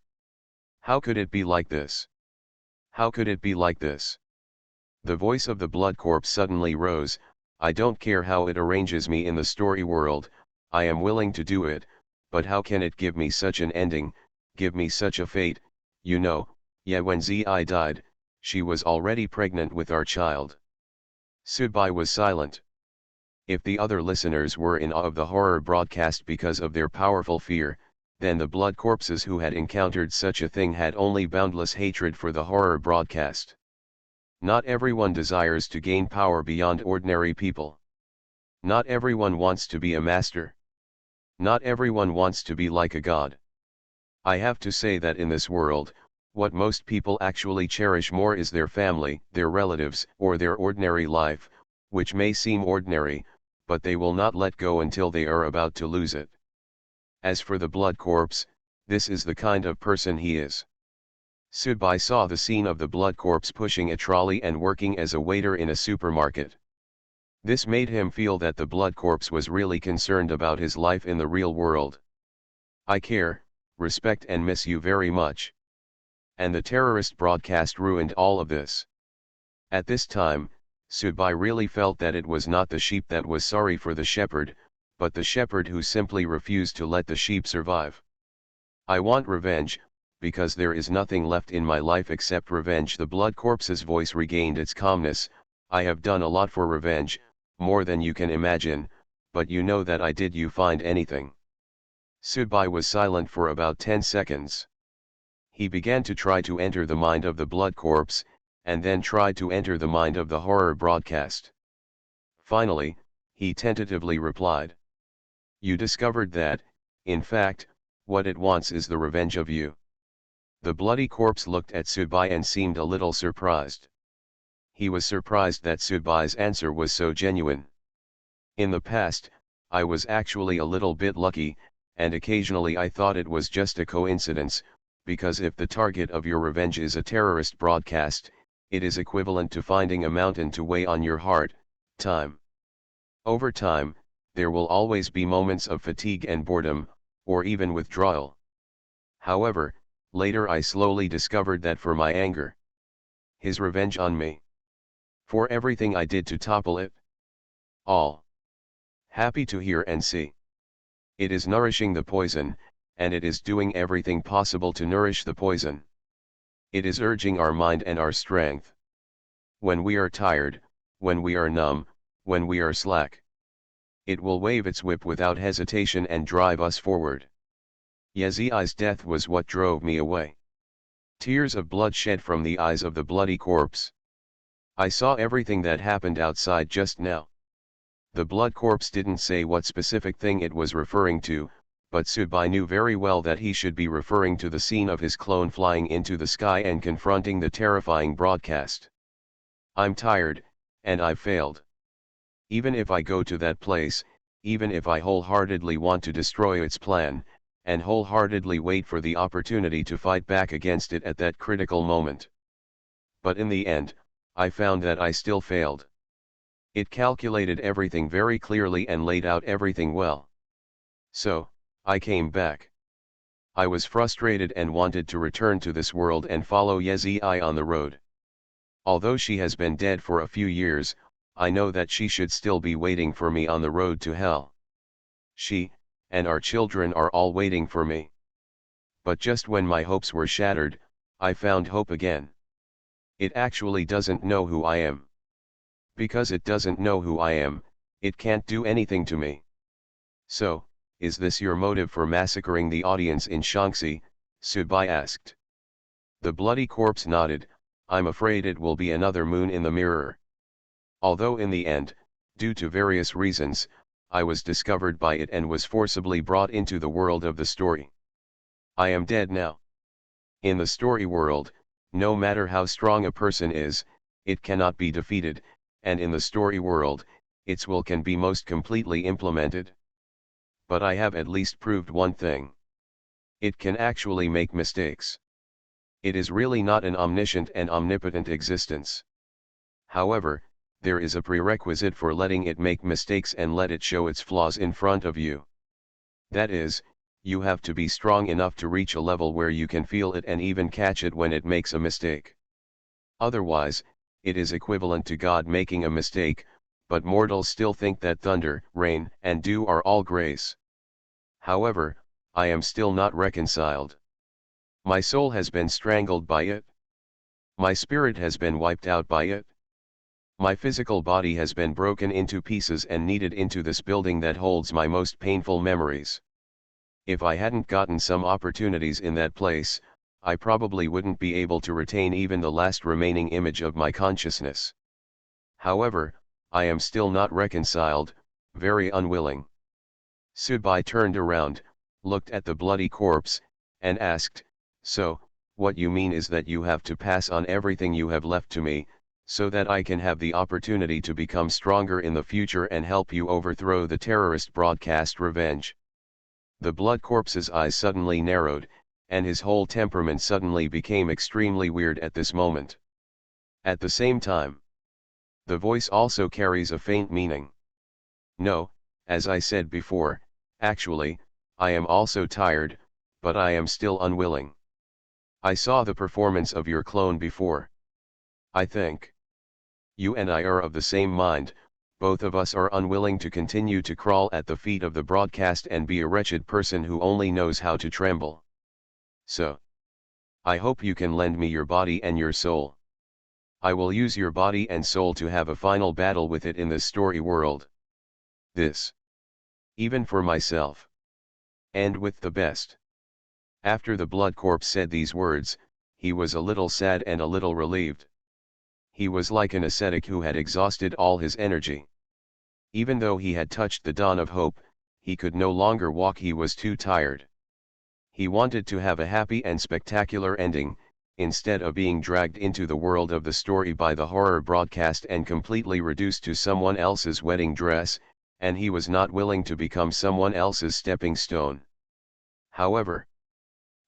"How could it be like this? How could it be like this?" The voice of the blood corpse suddenly rose. "I don't care how it arranges me in the story world, I am willing to do it, but how can it give me such an ending, give me such a fate? You know, yeah, when Zi died, she was already pregnant with our child." Subai was silent. If the other listeners were in awe of the horror broadcast because of their powerful fear, then the blood corpses who had encountered such a thing had only boundless hatred for the horror broadcast. Not everyone desires to gain power beyond ordinary people. Not everyone wants to be a master. Not everyone wants to be like a god. I have to say that in this world, what most people actually cherish more is their family, their relatives, or their ordinary life, which may seem ordinary, but they will not let go until they are about to lose it. As for the blood corpse, this is the kind of person he is. Subai saw the scene of the blood corpse pushing a trolley and working as a waiter in a supermarket. This made him feel that the blood corpse was really concerned about his life in the real world. "I care, respect and miss you very much." And the terrorist broadcast ruined all of this. At this time, Subai really felt that it was not the sheep that was sorry for the shepherd, but the shepherd who simply refused to let the sheep survive. "I want revenge, because there is nothing left in my life except revenge." The blood corpse's voice regained its calmness. "I have done a lot for revenge, more than you can imagine, but you know that I did. You find anything?" Subai was silent for about 10 seconds. He began to try to enter the mind of the blood corpse, and then tried to enter the mind of the horror broadcast. Finally, he tentatively replied. "You discovered that, in fact, what it wants is the revenge of you." The bloody corpse looked at Subai and seemed a little surprised. He was surprised that Subai's answer was so genuine. "In the past, I was actually a little bit lucky, and occasionally I thought it was just a coincidence, because if the target of your revenge is a terrorist broadcast, it is equivalent to finding a mountain to weigh on your heart. Time. Over time, there will always be moments of fatigue and boredom, or even withdrawal. However, later I slowly discovered that for my anger, his revenge on me, for everything I did to topple it, all. Happy to hear and see. It is nourishing the poison, and it is doing everything possible to nourish the poison. It is urging our mind and our strength. When we are tired, when we are numb, when we are slack, it will wave its whip without hesitation and drive us forward. Yezi's death was what drove me away. Tears of blood shed from the eyes of the bloody corpse. I saw everything that happened outside just now. The blood corpse didn't say what specific thing it was referring to, but Subai knew very well that he should be referring to the scene of his clone flying into the sky and confronting the terrifying broadcast. I'm tired, and I've failed. Even if I go to that place, even if I wholeheartedly want to destroy its plan, and wholeheartedly wait for the opportunity to fight back against it at that critical moment. But in the end, I found that I still failed. It calculated everything very clearly and laid out everything well. So, I came back. I was frustrated and wanted to return to this world and follow Yezi on the road. Although she has been dead for a few years, I know that she should still be waiting for me on the road to hell. She, and our children are all waiting for me. But just when my hopes were shattered, I found hope again. It actually doesn't know who I am. Because it doesn't know who I am, it can't do anything to me. So, is this your motive for massacring the audience in Shaanxi? Subai asked. The bloody corpse nodded. I'm afraid it will be another moon in the mirror. Although in the end, due to various reasons, I was discovered by it and was forcibly brought into the world of the story. I am dead now. In the story world, no matter how strong a person is, it cannot be defeated, and in the story world, its will can be most completely implemented. But I have at least proved one thing. It can actually make mistakes. It is really not an omniscient and omnipotent existence. However, there is a prerequisite for letting it make mistakes and let it show its flaws in front of you. That is, you have to be strong enough to reach a level where you can feel it and even catch it when it makes a mistake. Otherwise, it is equivalent to God making a mistake, but mortals still think that thunder, rain, and dew are all grace. However, I am still not reconciled. My soul has been strangled by it. My spirit has been wiped out by it. My physical body has been broken into pieces and kneaded into this building that holds my most painful memories. If I hadn't gotten some opportunities in that place, I probably wouldn't be able to retain even the last remaining image of my consciousness. However, I am still not reconciled, very unwilling. Subai turned around, looked at the bloody corpse, and asked, so, what you mean is that you have to pass on everything you have left to me, so that I can have the opportunity to become stronger in the future and help you overthrow the terrorist broadcast revenge. The blood corpse's eyes suddenly narrowed, and his whole temperament suddenly became extremely weird at this moment. At the same time, the voice also carries a faint meaning. No, as I said before, actually, I am also tired, but I am still unwilling. I saw the performance of your clone before. I think you and I are of the same mind. Both of us are unwilling to continue to crawl at the feet of the broadcast and be a wretched person who only knows how to tremble. So, I hope you can lend me your body and your soul. I will use your body and soul to have a final battle with it in this story world. This. Even for myself. And with the best. After the blood corpse said these words, he was a little sad and a little relieved. He was like an ascetic who had exhausted all his energy. Even though he had touched the dawn of hope, he could no longer walk, he was too tired. He wanted to have a happy and spectacular ending, instead of being dragged into the world of the story by the horror broadcast and completely reduced to someone else's wedding dress, and he was not willing to become someone else's stepping stone. However,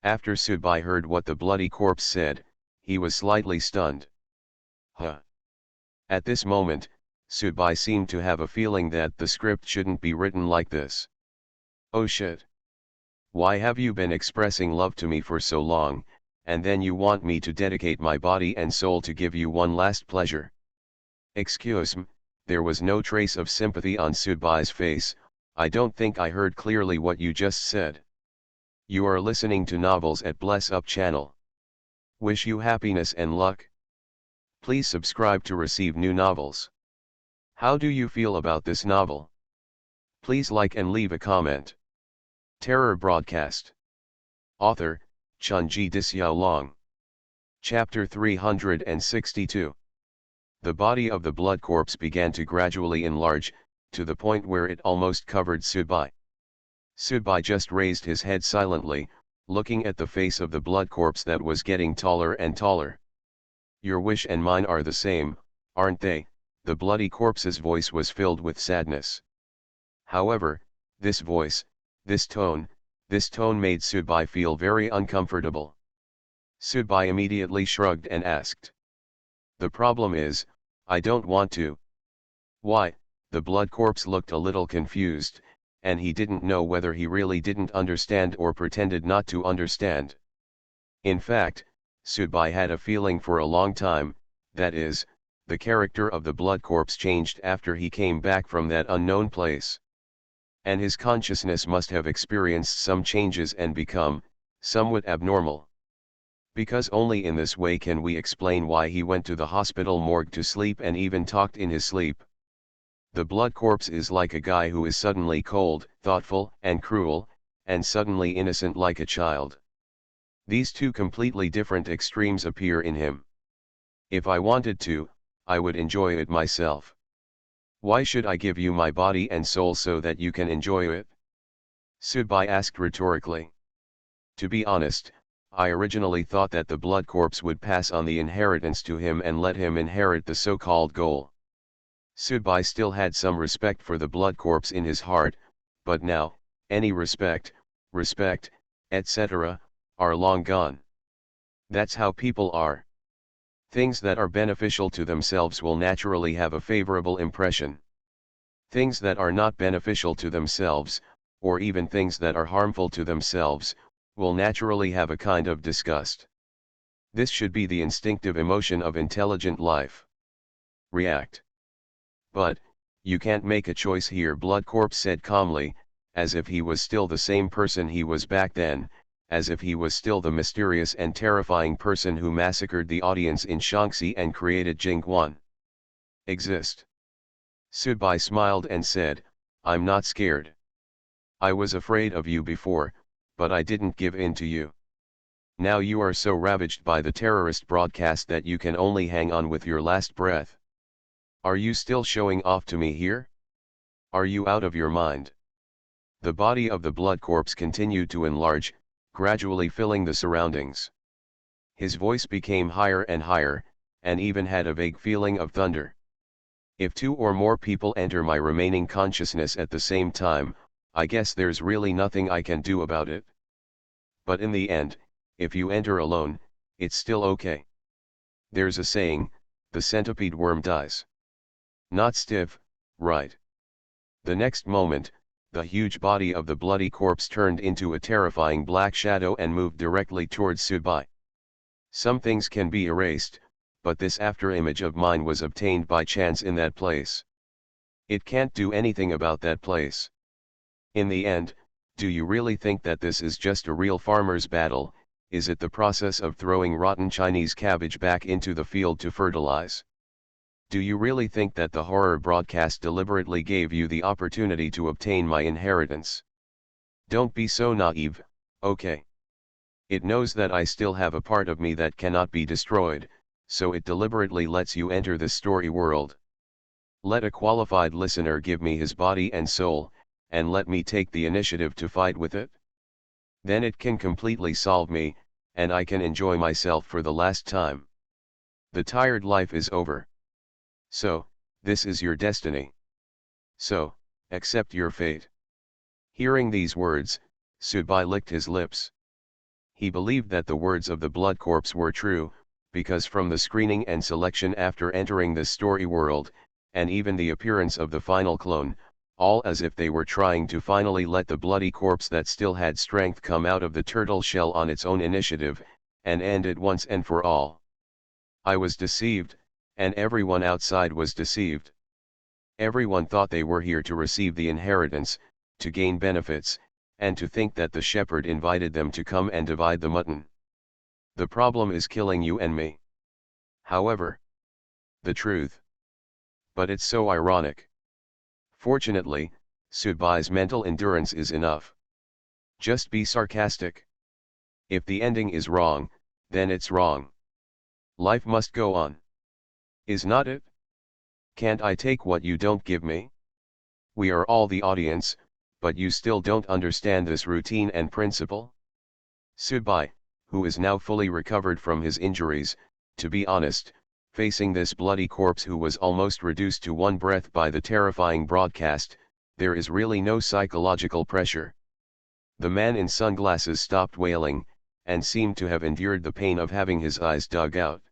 after Subai heard what the bloody corpse said, he was slightly stunned. Huh. At this moment, Subai seemed to have a feeling that the script shouldn't be written like this. Oh shit. Why have you been expressing love to me for so long, and then you want me to dedicate my body and soul to give you one last pleasure? Excuse me, there was no trace of sympathy on Subai's face. I don't think I heard clearly what you just said. You are listening to Novels at Bless Up channel. Wish you happiness and luck. Please subscribe to receive new novels. How do you feel about this novel? Please like and leave a comment. Terror Broadcast. Author, Chunji Dixiaolong. Chapter 362. The body of the blood corpse began to gradually enlarge, to the point where it almost covered Subai. Subai just raised his head silently, looking at the face of the blood corpse that was getting taller and taller. Your wish and mine are the same, aren't they? The bloody corpse's voice was filled with sadness. However, this voice, this tone made Subai feel very uncomfortable. Subai immediately shrugged and asked. The problem is, I don't want to. Why? The blood corpse looked a little confused, and he didn't know whether he really didn't understand or pretended not to understand. In fact, Subai had a feeling for a long time, that is, the character of the blood corpse changed after he came back from that unknown place. And his consciousness must have experienced some changes and become somewhat abnormal. Because only in this way can we explain why he went to the hospital morgue to sleep and even talked in his sleep. The blood corpse is like a guy who is suddenly cold, thoughtful, and cruel, and suddenly innocent like a child. These two completely different extremes appear in him. If I wanted to, I would enjoy it myself. Why should I give you my body and soul so that you can enjoy it? Sudbai asked rhetorically. To be honest, I originally thought that the blood corpse would pass on the inheritance to him and let him inherit the so-called goal. Sudbai still had some respect for the blood corpse in his heart, but now, any respect, etc., are long gone. That's how people are. Things that are beneficial to themselves will naturally have a favorable impression. Things that are not beneficial to themselves, or even things that are harmful to themselves, will naturally have a kind of disgust. This should be the instinctive emotion of intelligent life. React. But, you can't make a choice here, Blood Corpse said calmly, as if he was still the same person he was back then, as if he was still the mysterious and terrifying person who massacred the audience in Shaanxi and created Jingguan. Exist. Sudbai smiled and said, I'm not scared. I was afraid of you before, but I didn't give in to you. Now you are so ravaged by the terrorist broadcast that you can only hang on with your last breath. Are you still showing off to me here? Are you out of your mind? The body of the blood corpse continued to enlarge, gradually filling the surroundings. His voice became higher and higher, and even had a vague feeling of thunder. If 2 or more people enter my remaining consciousness at the same time, I guess there's really nothing I can do about it. But in the end, if you enter alone, it's still okay. There's a saying, the centipede worm dies. Not stiff, right? The next moment, the huge body of the bloody corpse turned into a terrifying black shadow and moved directly towards Sudbai. Some things can be erased, but this afterimage of mine was obtained by chance in that place. It can't do anything about that place. In the end, do you really think that this is just a real farmer's battle? Is it the process of throwing rotten Chinese cabbage back into the field to fertilize? Do you really think that the horror broadcast deliberately gave you the opportunity to obtain my inheritance? Don't be so naive, okay? It knows that I still have a part of me that cannot be destroyed, so it deliberately lets you enter this story world. Let a qualified listener give me his body and soul, and let me take the initiative to fight with it. Then it can completely solve me, and I can enjoy myself for the last time. The tired life is over. So, this is your destiny. So, accept your fate. Hearing these words, Sudbai licked his lips. He believed that the words of the blood corpse were true, because from the screening and selection after entering this story world, and even the appearance of the final clone, all as if they were trying to finally let the bloody corpse that still had strength come out of the turtle shell on its own initiative, and end it once and for all. I was deceived, and everyone outside was deceived. Everyone thought they were here to receive the inheritance, to gain benefits, and to think that the shepherd invited them to come and divide the mutton. The problem is killing you and me. However, the truth. But it's so ironic. Fortunately, Sudbai's mental endurance is enough. Just be sarcastic. If the ending is wrong, then it's wrong. Life must go on. Is not it? Can't I take what you don't give me? We are all the audience, but you still don't understand this routine and principle? Sudbai, who is now fully recovered from his injuries, to be honest, facing this bloody corpse who was almost reduced to one breath by the terrifying broadcast, there is really no psychological pressure. The man in sunglasses stopped wailing, and seemed to have endured the pain of having his eyes dug out.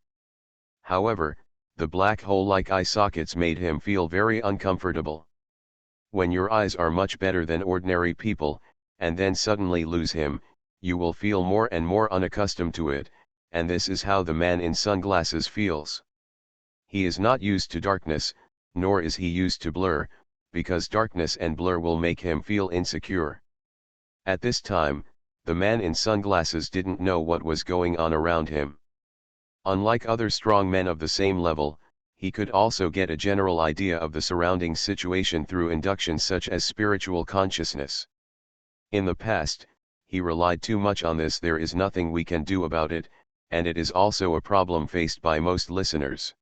However, the black hole-like eye sockets made him feel very uncomfortable. When your eyes are much better than ordinary people, and then suddenly lose him, you will feel more and more unaccustomed to it, and this is how the man in sunglasses feels. He is not used to darkness, nor is he used to blur, because darkness and blur will make him feel insecure. At this time, The man in sunglasses didn't know what was going on around him. Unlike other strong men of the same level, he could also get a general idea of the surrounding situation through induction such as spiritual consciousness. In the past, he relied too much on this. There is nothing we can do about it, and it is also a problem faced by most listeners.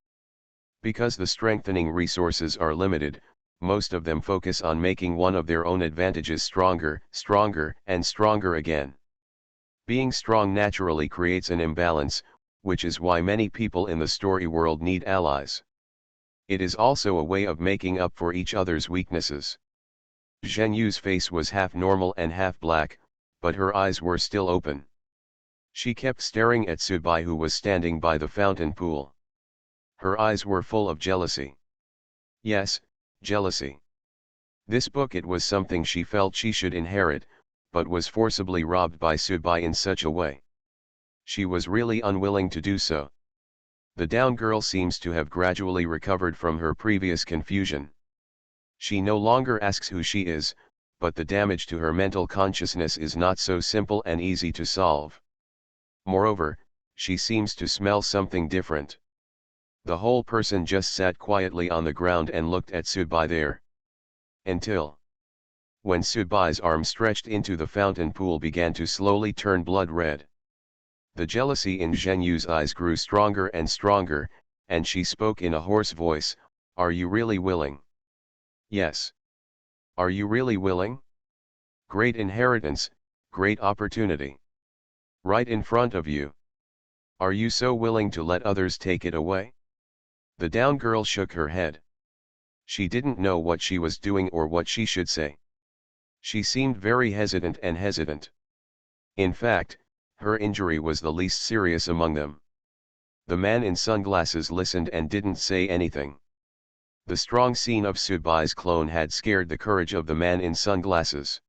Because the strengthening resources are limited, most of them focus on making one of their own advantages stronger, stronger, and stronger again. Being strong naturally creates an imbalance, which is why many people in the story world need allies. It is also a way of making up for each other's weaknesses. Zhen Yu's face was half normal and half black, but her eyes were still open. She kept staring at Subai, who was standing by the fountain pool. Her eyes were full of jealousy. Yes, jealousy. This book, it was something she felt she should inherit, but was forcibly robbed by Subai in such a way. She was really unwilling to do so. The down girl seems to have gradually recovered from her previous confusion. She no longer asks who she is, but the damage to her mental consciousness is not so simple and easy to solve. Moreover, she seems to smell something different. The whole person just sat quietly on the ground and looked at Subai there. Until when Subai's arm stretched into the fountain pool began to slowly turn blood red. The jealousy in Zhen Yu's eyes grew stronger and stronger, and she spoke in a hoarse voice, "Are you really willing?" "Yes." "Are you really willing?" "Great inheritance, great opportunity. Right in front of you. Are you so willing to let others take it away?" The down girl shook her head. She didn't know what she was doing or what she should say. She seemed very hesitant and hesitant. In fact, her injury was the least serious among them. The man in sunglasses listened and didn't say anything. The strong scene of Subai's clone had scared the courage of the man in sunglasses.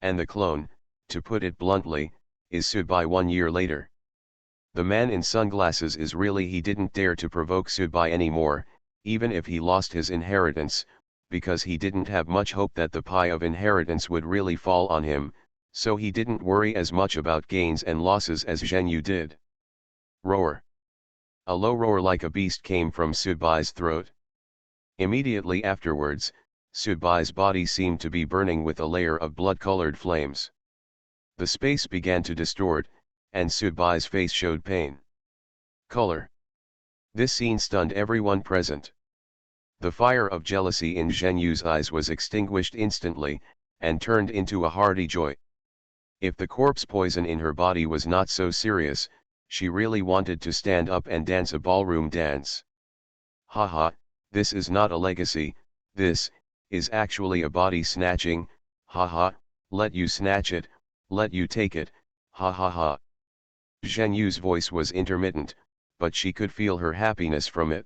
And the clone, to put it bluntly, is Subai 1 year later. The man in sunglasses is really, he didn't dare to provoke Subai anymore, even if he lost his inheritance, because he didn't have much hope that the pie of inheritance would really fall on him, so he didn't worry as much about gains and losses as Zhen Yu did. Roar. A low roar like a beast came from Subai's throat. Immediately afterwards, Subai's body seemed to be burning with a layer of blood-colored flames. The space began to distort, and Subai's face showed pain. Color. This scene stunned everyone present. The fire of jealousy in Zhen Yu's eyes was extinguished instantly, and turned into a hearty joy. If the corpse poison in her body was not so serious, she really wanted to stand up and dance a ballroom dance. Haha, this is not a legacy, this is actually a body snatching, haha, let you snatch it, let you take it, ha ha ha. Zhen Yu's voice was intermittent, but she could feel her happiness from it.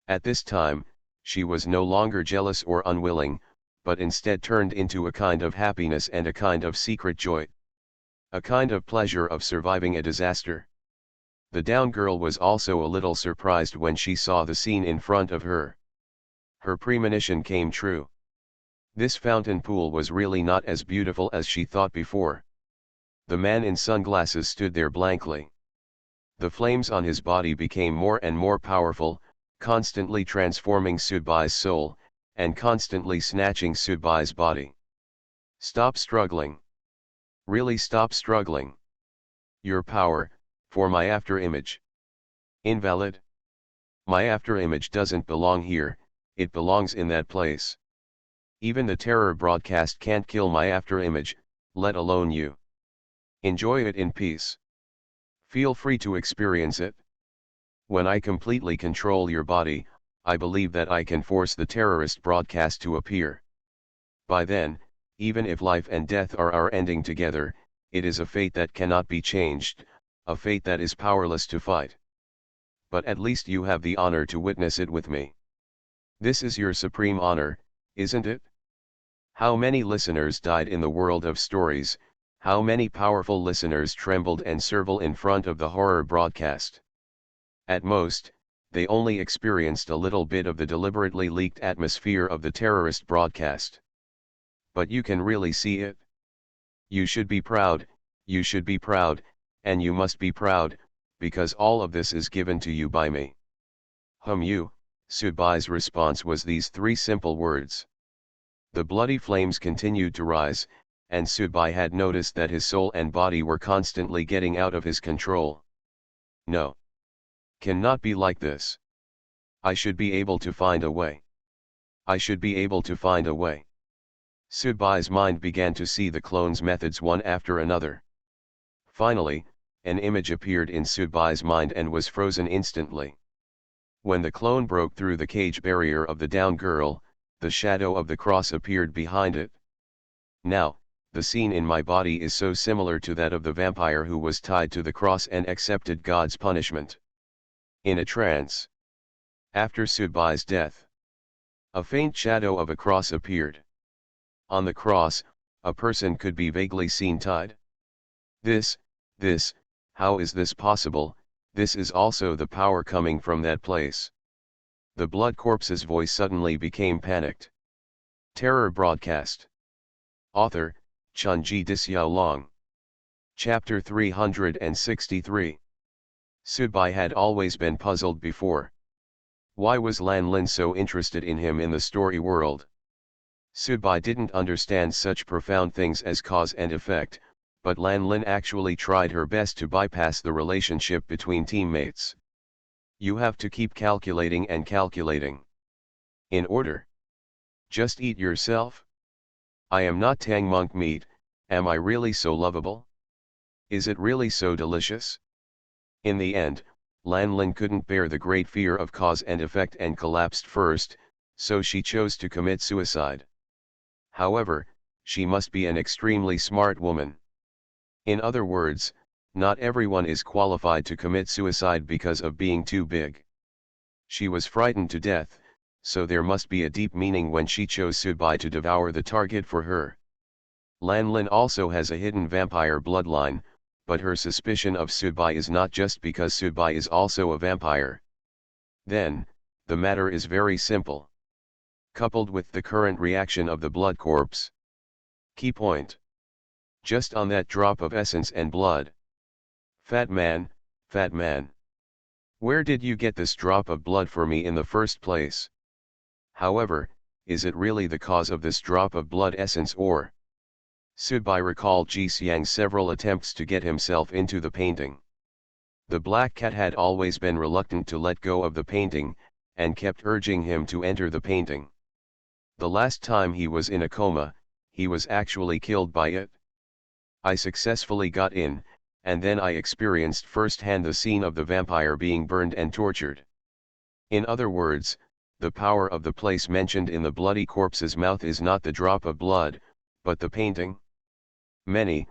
At this time, she was no longer jealous or unwilling, but instead turned into a kind of happiness and a kind of secret joy. A kind of pleasure of surviving a disaster. The down girl was also a little surprised when she saw the scene in front of her. Her premonition came true. This fountain pool was really not as beautiful as she thought before. The man in sunglasses stood there blankly. The flames on his body became more and more powerful, constantly transforming Subai's soul, and constantly snatching Subai's body. Stop struggling. Really stop struggling. Your power, for my afterimage. Invalid. My afterimage doesn't belong here, it belongs in that place. Even the terror broadcast can't kill my afterimage, let alone you. Enjoy it in peace. Feel free to experience it. When I completely control your body, I believe that I can force the terrorist broadcast to appear. By then, even if life and death are our ending together, it is a fate that cannot be changed, a fate that is powerless to fight. But at least you have the honor to witness it with me. This is your supreme honor, isn't it? How many listeners died in the world of stories, how many powerful listeners trembled and serval in front of the horror broadcast. At most, they only experienced a little bit of the deliberately leaked atmosphere of the terrorist broadcast. But you can really see it. You should be proud, You should be proud, and you must be proud, because all of this is given to you by me. You, Sudbai's response was these three simple words. The bloody flames continued to rise, and Sudbai had noticed that his soul and body were constantly getting out of his control. No. Cannot be like this. I should be able to find a way. I should be able to find a way. Sudbai's mind began to see the clone's methods one after another. Finally, an image appeared in Sudbai's mind and was frozen instantly. When the clone broke through the cage barrier of the down girl, the shadow of the cross appeared behind it. Now, the scene in my body is so similar to that of the vampire who was tied to the cross and accepted God's punishment. In a trance. After Sudbai's death, a faint shadow of a cross appeared. On the cross, a person could be vaguely seen tied. This, how is this possible? This is also the power coming from that place. The blood corpse's voice suddenly became panicked. Terror broadcast. Author, Chunji Dixiaolong. Chapter 363. Sudbai had always been puzzled before. Why was Lan Lin so interested in him in the story world? Sudbai didn't understand such profound things as cause and effect, but Lan Lin actually tried her best to bypass the relationship between teammates. You have to keep calculating and calculating. In order. Just eat yourself? I am not Tang monk meat, am I really so lovable? Is it really so delicious? In the end, Lan Lin couldn't bear the great fear of cause and effect and collapsed first, so she chose to commit suicide. However, she must be an extremely smart woman. In other words, not everyone is qualified to commit suicide because of being too big. She was frightened to death, so there must be a deep meaning when she chose Sudbai to devour the target for her. Lan Lin also has a hidden vampire bloodline, but her suspicion of Sudbai is not just because Sudbai is also a vampire. Then, the matter is very simple. Coupled with the current reaction of the blood corpse. Key point. Just on that drop of essence and blood. Fat man, fat man. Where did you get this drop of blood for me in the first place? However, is it really the cause of this drop of blood essence or? Sudbai recalled Ji Xiang's several attempts to get himself into the painting. The black cat had always been reluctant to let go of the painting, and kept urging him to enter the painting. The last time he was in a coma, he was actually killed by it. I successfully got in, and then I experienced firsthand the scene of the vampire being burned and tortured. In other words, the power of the place mentioned in the bloody corpse's mouth is not the drop of blood, but the painting. Many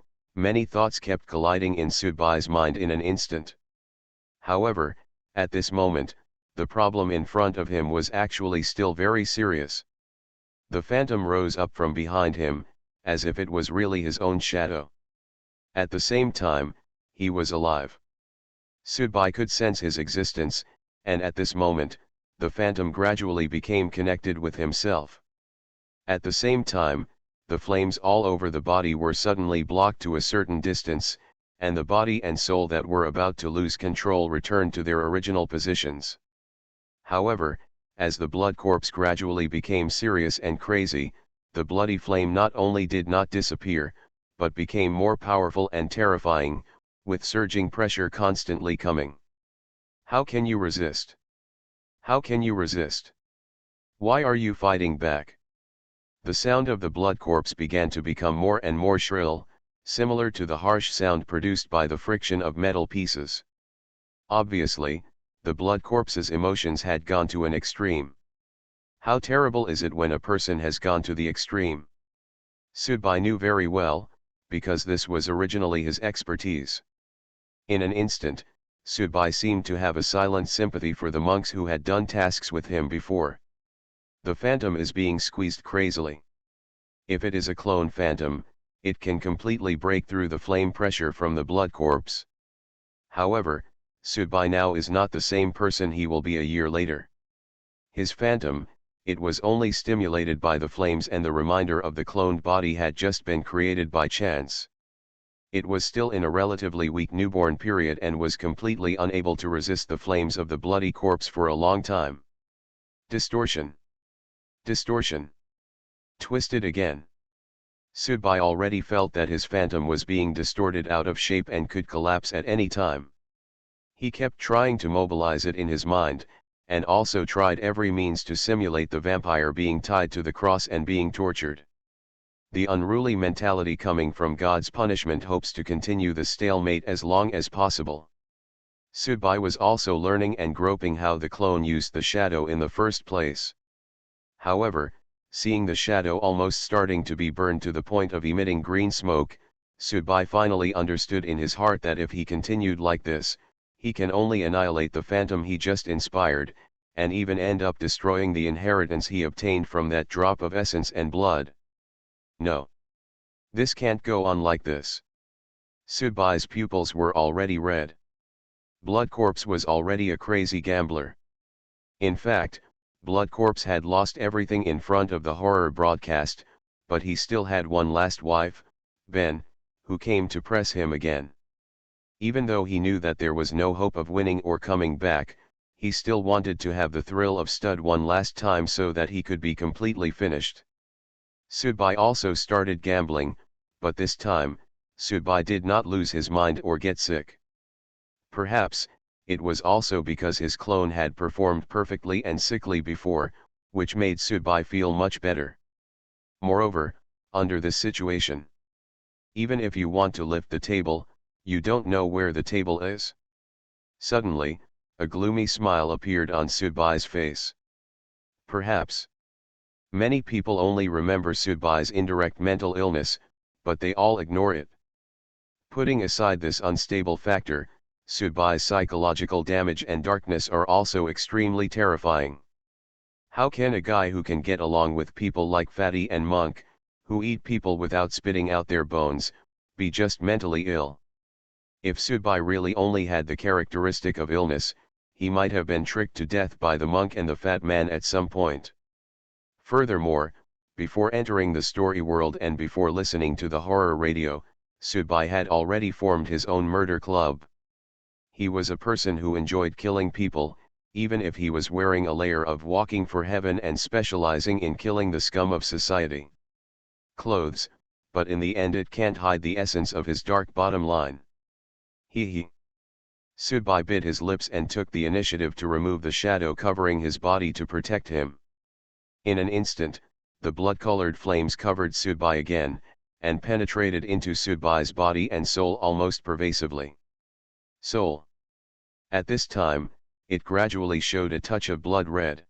thoughts kept colliding in Sudbai's mind in an instant. However, at this moment, the problem in front of him was actually still very serious. The phantom rose up from behind him, as if it was really his own shadow. At the same time, he was alive. Sudbai could sense his existence, and at this moment, the phantom gradually became connected with himself. At the same time, the flames all over the body were suddenly blocked to a certain distance, and the body and soul that were about to lose control returned to their original positions. However, as the blood corpse gradually became serious and crazy, the bloody flame not only did not disappear, but became more powerful and terrifying, with surging pressure constantly coming. How can you resist? How can you resist? Why are you fighting back? The sound of the blood corpse began to become more and more shrill, similar to the harsh sound produced by the friction of metal pieces. Obviously, the blood corpse's emotions had gone to an extreme. How terrible is it when a person has gone to the extreme? Sudbai knew very well, because this was originally his expertise. In an instant, Sudbai seemed to have a silent sympathy for the monks who had done tasks with him before. The phantom is being squeezed crazily. If it is a clone phantom, it can completely break through the flame pressure from the blood corpse. However, Sudbai now is not the same person he will be a year later. His phantom, it was only stimulated by the flames, and the reminder of the cloned body had just been created by chance. It was still in a relatively weak newborn period and was completely unable to resist the flames of the bloody corpse for a long time. Distortion. Distortion. Twisted again. Sudbai already felt that his phantom was being distorted out of shape and could collapse at any time. He kept trying to mobilize it in his mind, and also tried every means to simulate the vampire being tied to the cross and being tortured. The unruly mentality coming from God's punishment hopes to continue the stalemate as long as possible. Sudbai was also learning and groping how the clone used the shadow in the first place. However, seeing the shadow almost starting to be burned to the point of emitting green smoke, Sudbai finally understood in his heart that if he continued like this, he can only annihilate the phantom he just inspired, and even end up destroying the inheritance he obtained from that drop of essence and blood. No. This can't go on like this. Sudbai's pupils were already red. Blood Corpse was already a crazy gambler. In fact, Blood Corpse had lost everything in front of the horror broadcast, but he still had one last wife, Ben, who came to press him again. Even though he knew that there was no hope of winning or coming back, he still wanted to have the thrill of stud one last time so that he could be completely finished. Sudbai also started gambling, but this time, Sudbai did not lose his mind or get sick. Perhaps, it was also because his clone had performed perfectly and sickly before, which made Sudbai feel much better. Moreover, under this situation, even if you want to lift the table, you don't know where the table is. Suddenly, a gloomy smile appeared on Sudbai's face. Perhaps. Many people only remember Sudbai's indirect mental illness, but they all ignore it. Putting aside this unstable factor, Sudbai's psychological damage and darkness are also extremely terrifying. How can a guy who can get along with people like Fatty and Monk, who eat people without spitting out their bones, be just mentally ill? If Sudbai really only had the characteristic of illness, he might have been tricked to death by the monk and the fat man at some point. Furthermore, before entering the story world and before listening to the horror radio, Sudbai had already formed his own murder club. He was a person who enjoyed killing people, even if he was wearing a layer of walking for heaven and specializing in killing the scum of society. Clothes, but in the end it can't hide the essence of his dark bottom line. He. Sudbai bit his lips and took the initiative to remove the shadow covering his body to protect him. In an instant, the blood-colored flames covered Sudbai again, and penetrated into Sudbai's body and soul almost pervasively. Soul. At this time, it gradually showed a touch of blood red.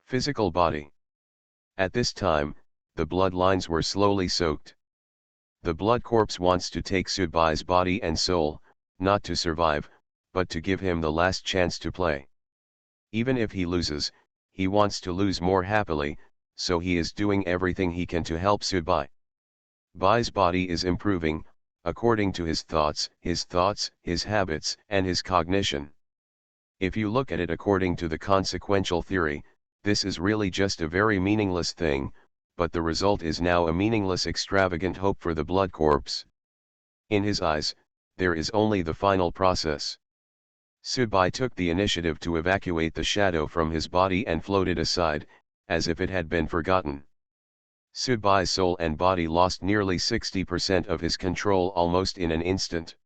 Physical body. At this time, the blood lines were slowly soaked. The blood corpse wants to take Sudbai's body and soul, not to survive, but to give him the last chance to play. Even if he loses, he wants to lose more happily, so he is doing everything he can to help Sudbai. Bai's body is improving, according to his thoughts, his habits, and his cognition. If you look at it according to the consequential theory, this is really just a very meaningless thing, but the result is now a meaningless extravagant hope for the blood corpse. In his eyes, there is only the final process. Sudbai took the initiative to evacuate the shadow from his body and floated aside, as if it had been forgotten. Sudbai's soul and body lost nearly 60% of his control almost in an instant.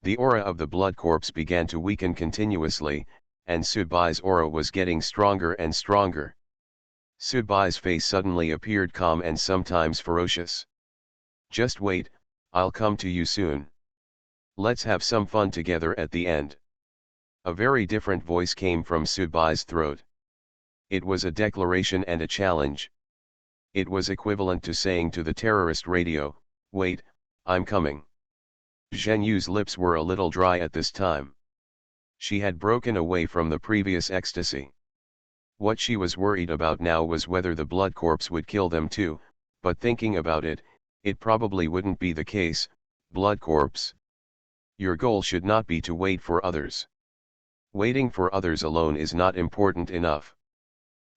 The aura of the blood corpse began to weaken continuously, and Sudbai's aura was getting stronger and stronger. Sudbai's face suddenly appeared calm and sometimes ferocious. "Just wait, I'll come to you soon. Let's have some fun together at the end." A very different voice came from Sudbai's throat. It was a declaration and a challenge. It was equivalent to saying to the terrorist radio, "Wait, I'm coming." Zheng Yu's lips were a little dry at this time. She had broken away from the previous ecstasy. What she was worried about now was whether the blood corpse would kill them too, but thinking about it, it probably wouldn't be the case. Blood corpse. Your goal should not be to wait for others. Waiting for others alone is not important enough.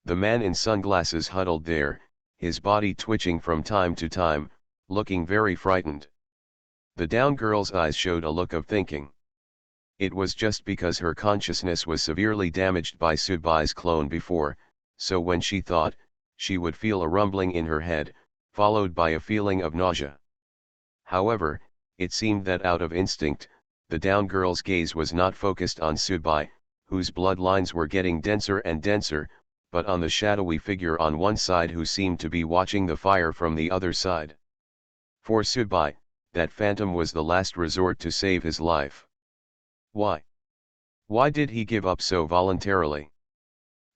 The man in sunglasses huddled there, his body twitching from time to time, looking very frightened. The down girl's eyes showed a look of thinking. It was just because her consciousness was severely damaged by Sudbai's clone before, so when she thought, she would feel a rumbling in her head, followed by a feeling of nausea. However, it seemed that out of instinct, the down girl's gaze was not focused on Sudbai, whose bloodlines were getting denser and denser, but on the shadowy figure on one side who seemed to be watching the fire from the other side. For Sudbai, that phantom was the last resort to save his life. Why? Why did he give up so voluntarily?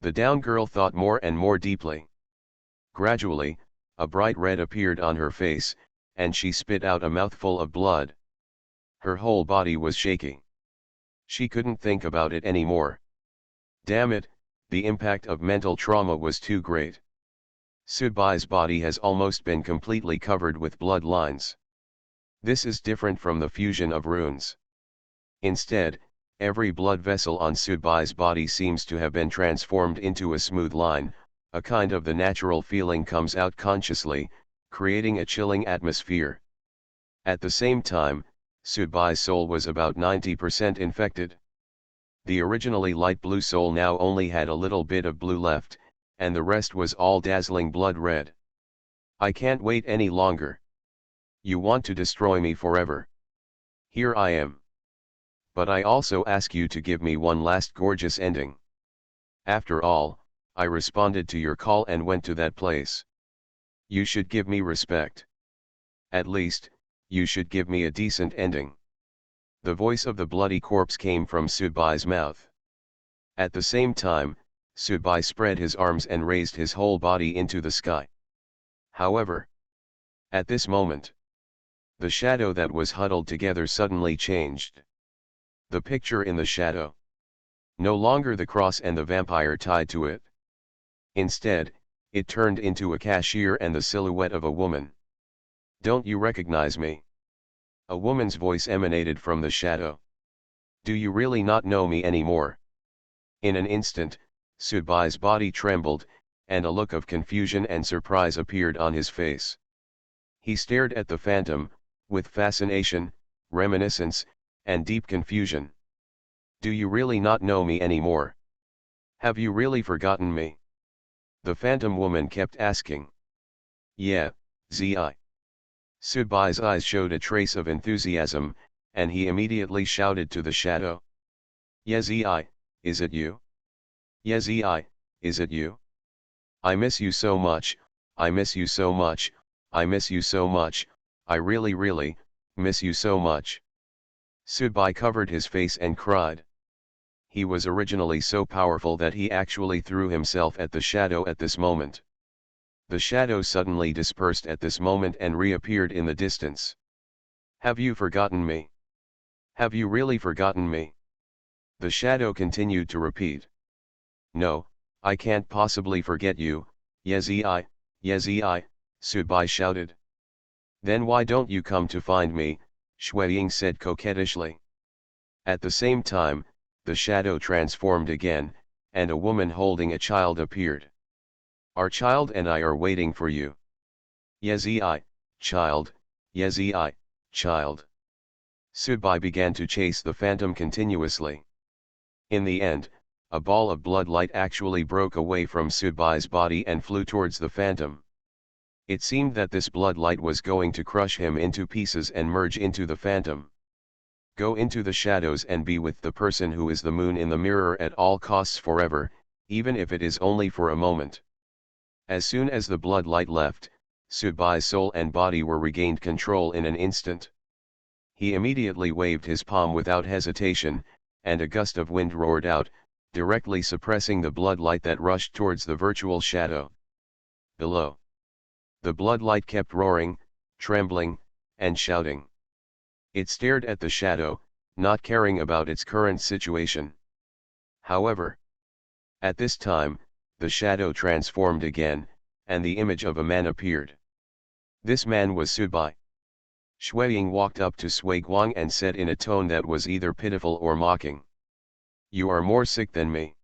The down girl thought more and more deeply. Gradually, a bright red appeared on her face, and she spit out a mouthful of blood. Her whole body was shaking. She couldn't think about it anymore. Damn it, the impact of mental trauma was too great. Sudbai's body has almost been completely covered with blood lines. This is different from the fusion of runes. Instead, every blood vessel on Sudbai's body seems to have been transformed into a smooth line, a kind of the natural feeling comes out consciously, creating a chilling atmosphere. At the same time, Sudbai's soul was about 90% infected. The originally light blue soul now only had a little bit of blue left, and the rest was all dazzling blood red. I can't wait any longer. You want to destroy me forever. Here I am. But I also ask you to give me one last gorgeous ending. After all, I responded to your call and went to that place. You should give me respect. At least, you should give me a decent ending. The voice of the bloody corpse came from Sudbai's mouth. At the same time, Sudbai spread his arms and raised his whole body into the sky. However, at this moment, the shadow that was huddled together suddenly changed. The picture in the shadow. No longer the cross and the vampire tied to it. Instead, it turned into a cashier and the silhouette of a woman. Don't you recognize me? A woman's voice emanated from the shadow. Do you really not know me anymore? In an instant, Sudbai's body trembled, and a look of confusion and surprise appeared on his face. He stared at the phantom, with fascination, reminiscence, and deep confusion. Do you really not know me anymore? Have you really forgotten me? The phantom woman kept asking. Yeah, Zi. Sudbai's eyes showed a trace of enthusiasm, and he immediately shouted to the shadow. Yeah, Zi, is it you? Yeah, Zi, is it you? I miss you so much, I miss you so much, I miss you so much, I really, miss you so much. Sudbai covered his face and cried. He was originally so powerful that he actually threw himself at the shadow at this moment. The shadow suddenly dispersed at this moment and reappeared in the distance. Have you forgotten me? Have you really forgotten me? The shadow continued to repeat. No, I can't possibly forget you, Yezi-I, Sudbai shouted. Then why don't you come to find me, Shuiying said coquettishly. At the same time, the shadow transformed again, and a woman holding a child appeared. Our child and I are waiting for you. Yezi-I, child, Yezi-I, child. Sudbai began to chase the phantom continuously. In the end, a ball of blood light actually broke away from Sudbai's body and flew towards the phantom. It seemed that this blood light was going to crush him into pieces and merge into the phantom. Go into the shadows and be with the person who is the moon in the mirror at all costs forever, even if it is only for a moment. As soon as the blood light left, Sudbai's soul and body were regained control in an instant. He immediately waved his palm without hesitation, and a gust of wind roared out, directly suppressing the blood light that rushed towards the virtual shadow. Below, the blood light kept roaring, trembling, and shouting. It stared at the shadow, not caring about its current situation. However, at this time, the shadow transformed again, and the image of a man appeared. This man was Sudbai. Shuiying walked up to Sui Guang and said in a tone that was either pitiful or mocking. You are more sick than me.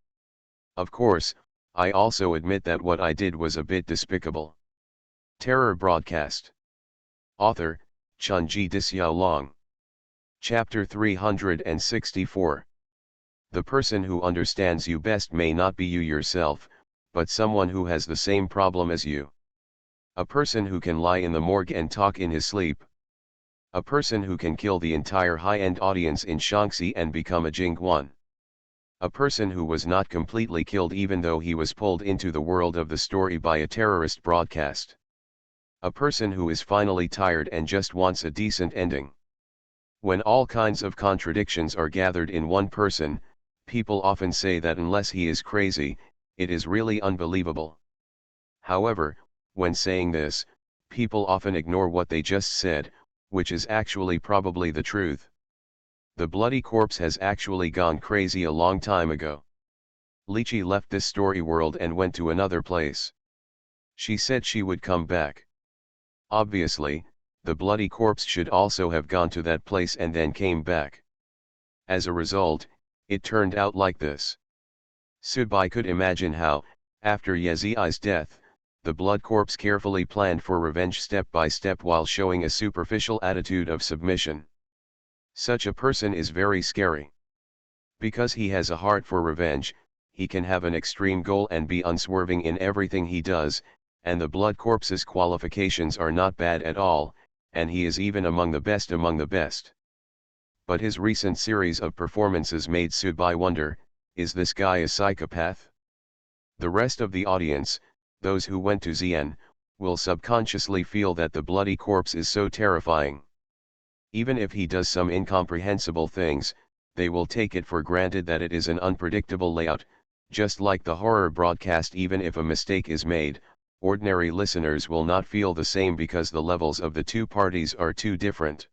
Of course, I also admit that what I did was a bit despicable. Terror broadcast. Author, Chunji Disyao Long. Chapter 364. The person who understands you best may not be you yourself, but someone who has the same problem as you. A person who can lie in the morgue and talk in his sleep. A person who can kill the entire high-end audience in Shaanxi and become a Jingguan. A person who was not completely killed even though he was pulled into the world of the story by a terrorist broadcast. A person who is finally tired and just wants a decent ending. When all kinds of contradictions are gathered in one person, people often say that unless he is crazy, it is really unbelievable. However, when saying this, people often ignore what they just said, which is actually probably the truth. The bloody corpse has actually gone crazy a long time ago. Lychee left this story world and went to another place. She said she would come back. Obviously, the bloody corpse should also have gone to that place and then came back. As a result, it turned out like this. Subai could imagine how, after Yezi's death, the blood corpse carefully planned for revenge step by step while showing a superficial attitude of submission. Such a person is very scary. Because he has a heart for revenge, he can have an extreme goal and be unswerving in everything he does, and the blood corpse's qualifications are not bad at all, and he is even among the best among the best. But his recent series of performances made Subai wonder, is this guy a psychopath? The rest of the audience, those who went to Xi'an, will subconsciously feel that the bloody corpse is so terrifying. Even if he does some incomprehensible things, they will take it for granted that it is an unpredictable layout, just like the horror broadcast. Even if a mistake is made, ordinary listeners will not feel the same because the levels of the two parties are too different.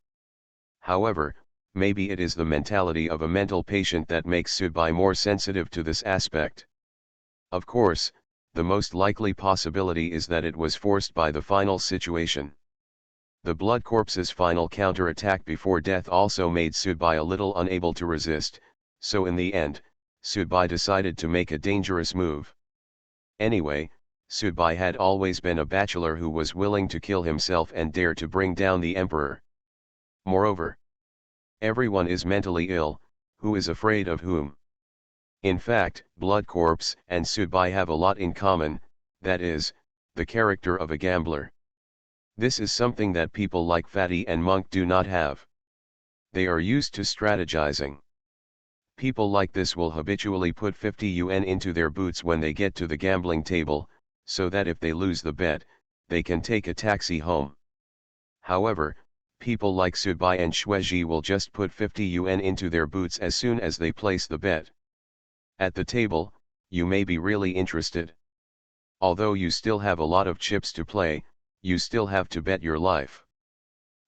However, maybe it is the mentality of a mental patient that makes Subai more sensitive to this aspect. Of course, the most likely possibility is that it was forced by the final situation. The blood corpse's final counter-attack before death also made Subai a little unable to resist, so in the end, Subai decided to make a dangerous move. Anyway, Subai had always been a bachelor who was willing to kill himself and dare to bring down the emperor. Moreover, everyone is mentally ill, who is afraid of whom? In fact, Blood Corpse and Subai have a lot in common, that is, the character of a gambler. This is something that people like Fatty and Monk do not have. They are used to strategizing. People like this will habitually put 50 yuan into their boots when they get to the gambling table, so that if they lose the bet, they can take a taxi home. However, people like Subai and Shueji will just put 50 yuan into their boots as soon as they place the bet. At the table, you may be really interested. Although you still have a lot of chips to play, you still have to bet your life.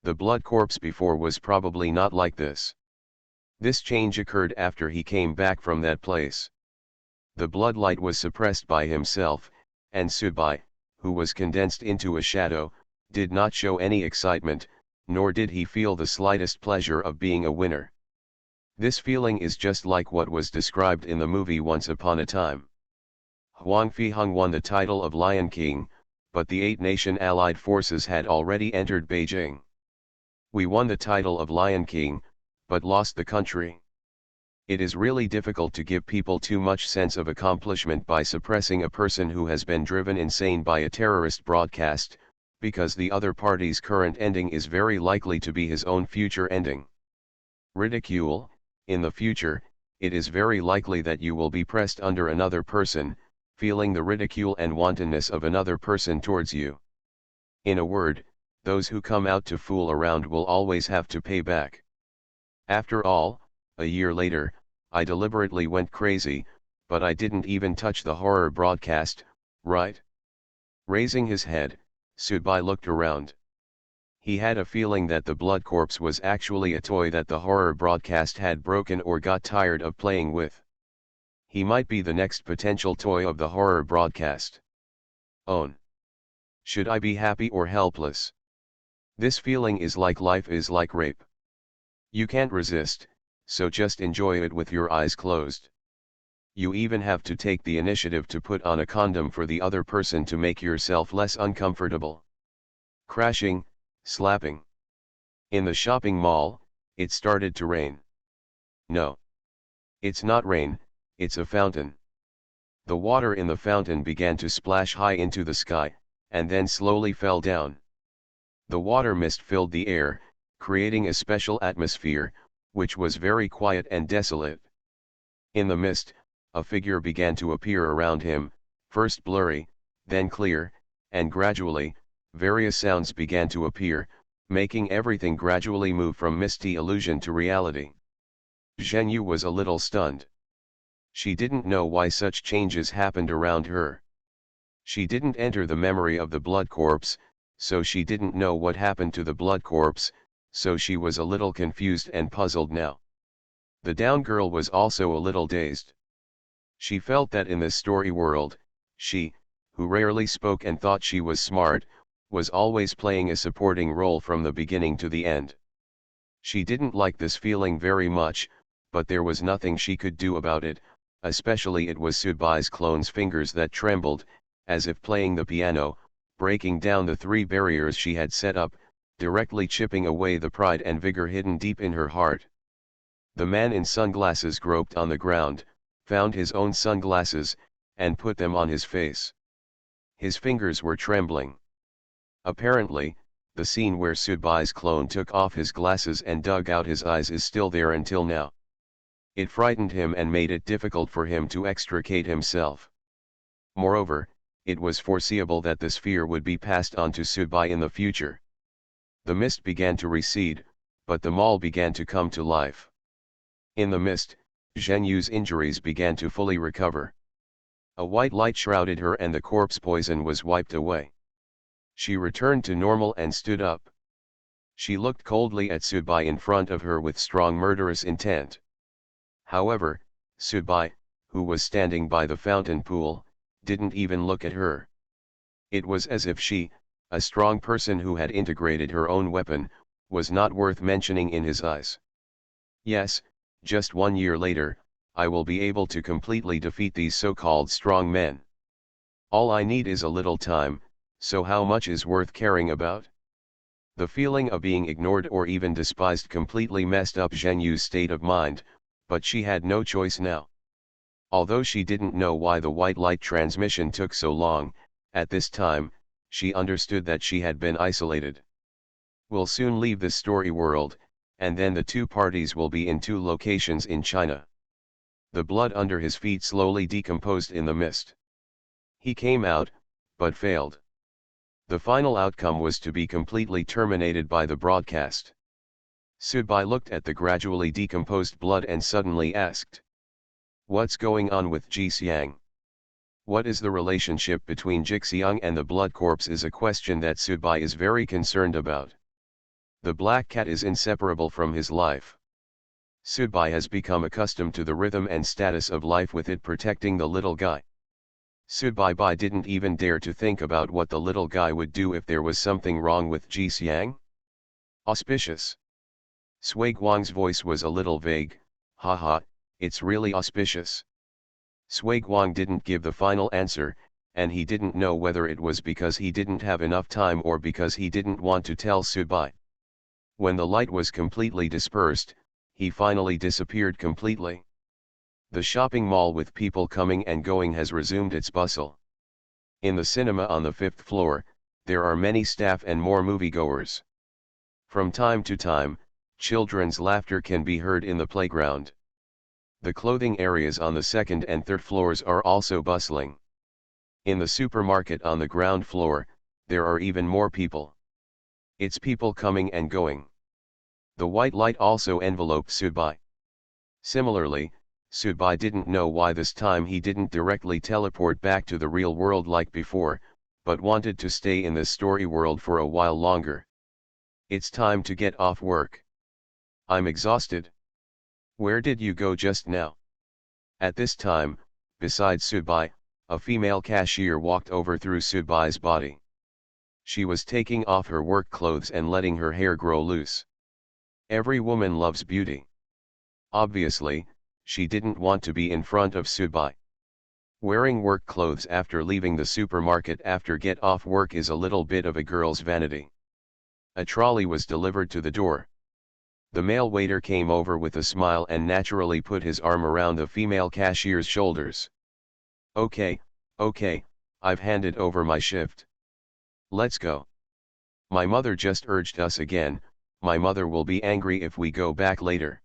The blood corpse before was probably not like this. This change occurred after he came back from that place. The bloodlight was suppressed by himself, and Subai, who was condensed into a shadow, did not show any excitement, nor did he feel the slightest pleasure of being a winner. This feeling is just like what was described in the movie Once Upon a Time. Huang Fiheng won the title of Lion King, but the 8-nation allied forces had already entered Beijing. We won the title of Lion King, but lost the country. It is really difficult to give people too much sense of accomplishment by suppressing a person who has been driven insane by a terrorist broadcast, because the other party's current ending is very likely to be his own future ending. Ridicule: in the future, it is very likely that you will be pressed under another person, feeling the ridicule and wantonness of another person towards you. In a word, those who come out to fool around will always have to pay back. After all, a year later, I deliberately went crazy, but I didn't even touch the horror broadcast, right? Raising his head, Subai looked around. He had a feeling that the blood corpse was actually a toy that the horror broadcast had broken or got tired of playing with. He might be the next potential toy of the horror broadcast. Own. Should I be happy or helpless? This feeling is like life is like rape. You can't resist, so just enjoy it with your eyes closed. You even have to take the initiative to put on a condom for the other person to make yourself less uncomfortable. Crashing, slapping. In the shopping mall, it started to rain. No. It's not rain, it's a fountain. The water in the fountain began to splash high into the sky, and then slowly fell down. The water mist filled the air, creating a special atmosphere, which was very quiet and desolate. In the mist, a figure began to appear around him, first blurry, then clear, and gradually, various sounds began to appear, making everything gradually move from misty illusion to reality. Zheng Yu was a little stunned. She didn't know why such changes happened around her. She didn't enter the memory of the blood corpse, so she didn't know what happened to the blood corpse, so she was a little confused and puzzled now. The down girl was also a little dazed. She felt that in this story world, she, who rarely spoke and thought she was smart, was always playing a supporting role from the beginning to the end. She didn't like this feeling very much, but there was nothing she could do about it, especially it was Sudbai's clone's fingers that trembled, as if playing the piano, breaking down the 3 barriers she had set up, directly chipping away the pride and vigor hidden deep in her heart. The man in sunglasses groped on the ground, found his own sunglasses, and put them on his face. His fingers were trembling. Apparently, the scene where Sudbai's clone took off his glasses and dug out his eyes is still there until now. It frightened him and made it difficult for him to extricate himself. Moreover, it was foreseeable that this fear would be passed on to Sudbai in the future. The mist began to recede, but the mall began to come to life. In the mist, Zheng Yu's injuries began to fully recover. A white light shrouded her and the corpse poison was wiped away. She returned to normal and stood up. She looked coldly at Sudbai in front of her with strong murderous intent. However, Sudbai, who was standing by the fountain pool, didn't even look at her. It was as if she, a strong person who had integrated her own weapon, was not worth mentioning in his eyes. Yes, just 1 year later, I will be able to completely defeat these so-called strong men. All I need is a little time, so how much is worth caring about? The feeling of being ignored or even despised completely messed up Zheng Yu's state of mind, but she had no choice now. Although she didn't know why the white light transmission took so long, at this time, she understood that she had been isolated. We'll soon leave this story world, and then the 2 parties will be in 2 locations in China. The blood under his feet slowly decomposed in the mist. He came out, but failed. The final outcome was to be completely terminated by the broadcast. Sudbai looked at the gradually decomposed blood and suddenly asked, "What's going on with Jixiang? What is the relationship between Jixiang and the blood corpse?" is a question that Sudbai is very concerned about. The black cat is inseparable from his life. Sudbai has become accustomed to the rhythm and status of life with it protecting the little guy. Sudbai didn't even dare to think about what the little guy would do if there was something wrong with Jixiang. Auspicious. Sui Guang's voice was a little vague. Haha, it's really auspicious. Sui Guang didn't give the final answer, and he didn't know whether it was because he didn't have enough time or because he didn't want to tell Sudbai. When the light was completely dispersed, he finally disappeared completely. The shopping mall with people coming and going has resumed its bustle. In the cinema on the 5th floor, there are many staff and more moviegoers. From time to time, children's laughter can be heard in the playground. The clothing areas on the 2nd and 3rd floors are also bustling. In the supermarket on the ground floor, there are even more people. It's people coming and going. The white light also enveloped Sudbai. Similarly, Sudbai didn't know why this time he didn't directly teleport back to the real world like before, but wanted to stay in this story world for a while longer. It's time to get off work. I'm exhausted. Where did you go just now? At this time, beside Sudbai, a female cashier walked over through Sudbai's body. She was taking off her work clothes and letting her hair grow loose. Every woman loves beauty. Obviously, she didn't want to be in front of Sudbai. Wearing work clothes after leaving the supermarket after get off work is a little bit of a girl's vanity. A trolley was delivered to the door. The male waiter came over with a smile and naturally put his arm around the female cashier's shoulders. Okay, I've handed over my shift. Let's go. My mother just urged us again, my mother will be angry if we go back later.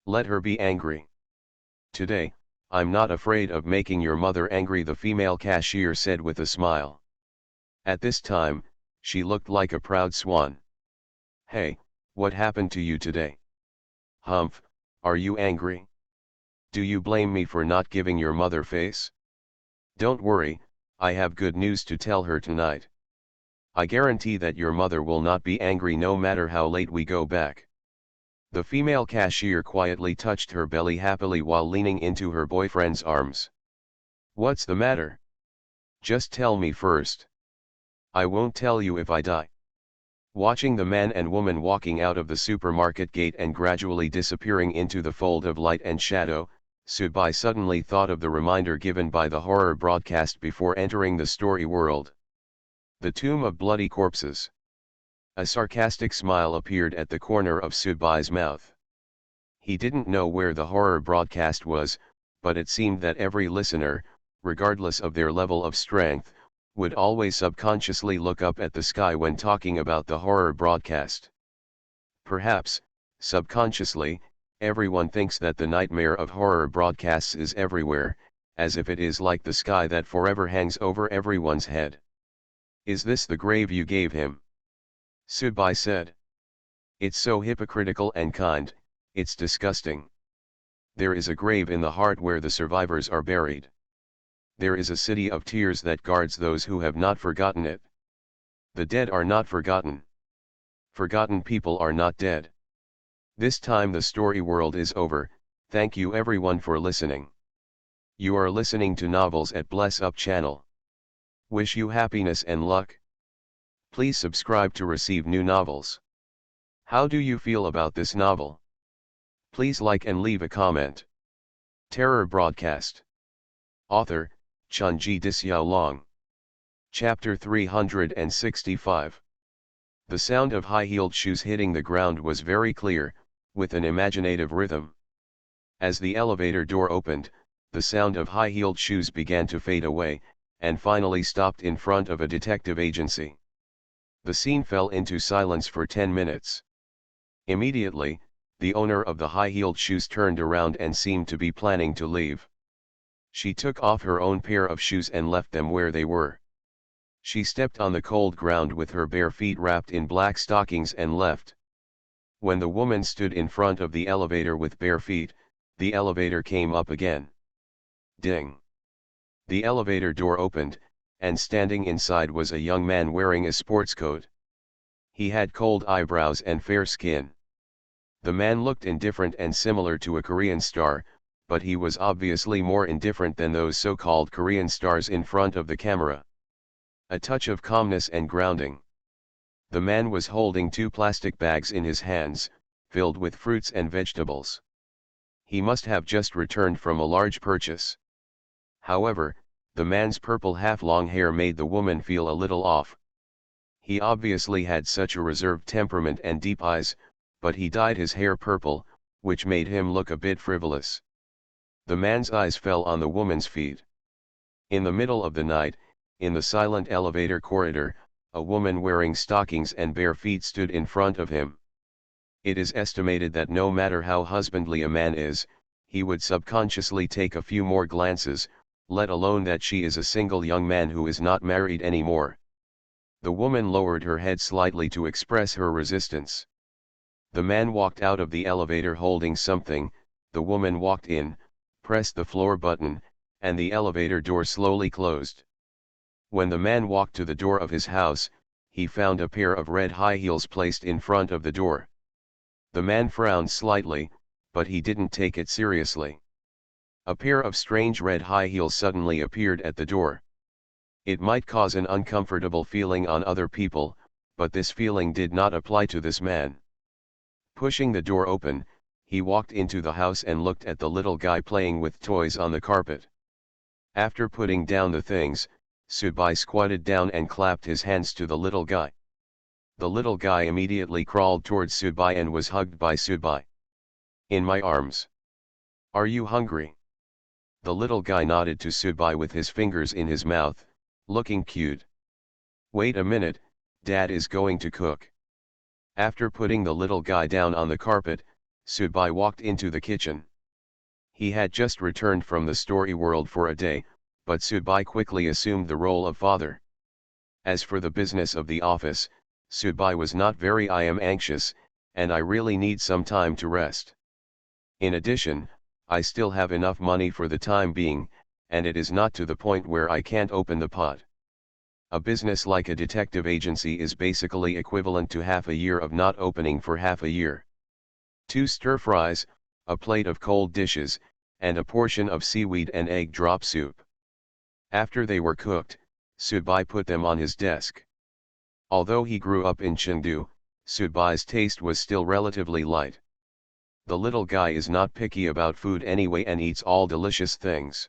Let her be angry. Today, I'm not afraid of making your mother angry, the female cashier said with a smile. At this time, she looked like a proud swan. Hey, what happened to you today? Humph, are you angry? Do you blame me for not giving your mother face? Don't worry, I have good news to tell her tonight. I guarantee that your mother will not be angry no matter how late we go back. The female cashier quietly touched her belly happily while leaning into her boyfriend's arms. What's the matter? Just tell me first. I won't tell you if I die. Watching the man and woman walking out of the supermarket gate and gradually disappearing into the fold of light and shadow, Subai suddenly thought of the reminder given by the horror broadcast before entering the story world. The tomb of bloody corpses. A sarcastic smile appeared at the corner of Subai's mouth. He didn't know where the horror broadcast was, but it seemed that every listener, regardless of their level of strength, would always subconsciously look up at the sky when talking about the horror broadcast. Perhaps, subconsciously, everyone thinks that the nightmare of horror broadcasts is everywhere, as if it is like the sky that forever hangs over everyone's head. Is this the grave you gave him? Subai said. It's so hypocritical and kind, it's disgusting. There is a grave in the heart where the survivors are buried. There is a city of tears that guards those who have not forgotten it. The dead are not forgotten. Forgotten people are not dead. This time the story world is over. Thank you everyone for listening. You are listening to Novels at Bless Up channel. Wish you happiness and luck. Please subscribe to receive new novels. How do you feel about this novel? Please like and leave a comment. Terror Broadcast. Author, Chunji Disyao. Chapter 365. The sound of high-heeled shoes hitting the ground was very clear, with an imaginative rhythm. As the elevator door opened, the sound of high-heeled shoes began to fade away, and finally stopped in front of a detective agency. The scene fell into silence for 10 minutes. Immediately, the owner of the high-heeled shoes turned around and seemed to be planning to leave. She took off her own pair of shoes and left them where they were. She stepped on the cold ground with her bare feet wrapped in black stockings and left. When the woman stood in front of the elevator with bare feet, the elevator came up again. Ding! The elevator door opened, and standing inside was a young man wearing a sports coat. He had cold eyebrows and fair skin. The man looked indifferent and similar to a Korean star, but he was obviously more indifferent than those so-called Korean stars in front of the camera. A touch of calmness and grounding. The man was holding 2 plastic bags in his hands, filled with fruits and vegetables. He must have just returned from a large purchase. However, the man's purple half-long hair made the woman feel a little off. He obviously had such a reserved temperament and deep eyes, but he dyed his hair purple, which made him look a bit frivolous. The man's eyes fell on the woman's feet. In the middle of the night, in the silent elevator corridor, a woman wearing stockings and bare feet stood in front of him. It is estimated that no matter how husbandly a man is, he would subconsciously take a few more glances, let alone that she is a single young man who is not married anymore. The woman lowered her head slightly to express her resistance. The man walked out of the elevator holding something, the woman walked in, pressed the floor button, and the elevator door slowly closed. When the man walked to the door of his house, he found a pair of red high heels placed in front of the door. The man frowned slightly, but he didn't take it seriously. A pair of strange red high heels suddenly appeared at the door. It might cause an uncomfortable feeling on other people, but this feeling did not apply to this man. Pushing the door open, he walked into the house and looked at the little guy playing with toys on the carpet. After putting down the things, Subai squatted down and clapped his hands to the little guy. The little guy immediately crawled towards Subai and was hugged by Subai. In my arms. Are you hungry? The little guy nodded to Subai with his fingers in his mouth, looking cute. Wait a minute, Dad is going to cook. After putting the little guy down on the carpet, Subai walked into the kitchen. He had just returned from the story world for a day, but Subai quickly assumed the role of father. As for the business of the office, Subai was not very. I am anxious, and I really need some time to rest. In addition, I still have enough money for the time being, and it is not to the point where I can't open the pot. A business like a detective agency is basically equivalent to half a year of not opening for half a year. 2 stir-fries, a plate of cold dishes, and a portion of seaweed and egg drop soup. After they were cooked, Subai put them on his desk. Although he grew up in Chengdu, Subai's taste was still relatively light. The little guy is not picky about food anyway and eats all delicious things.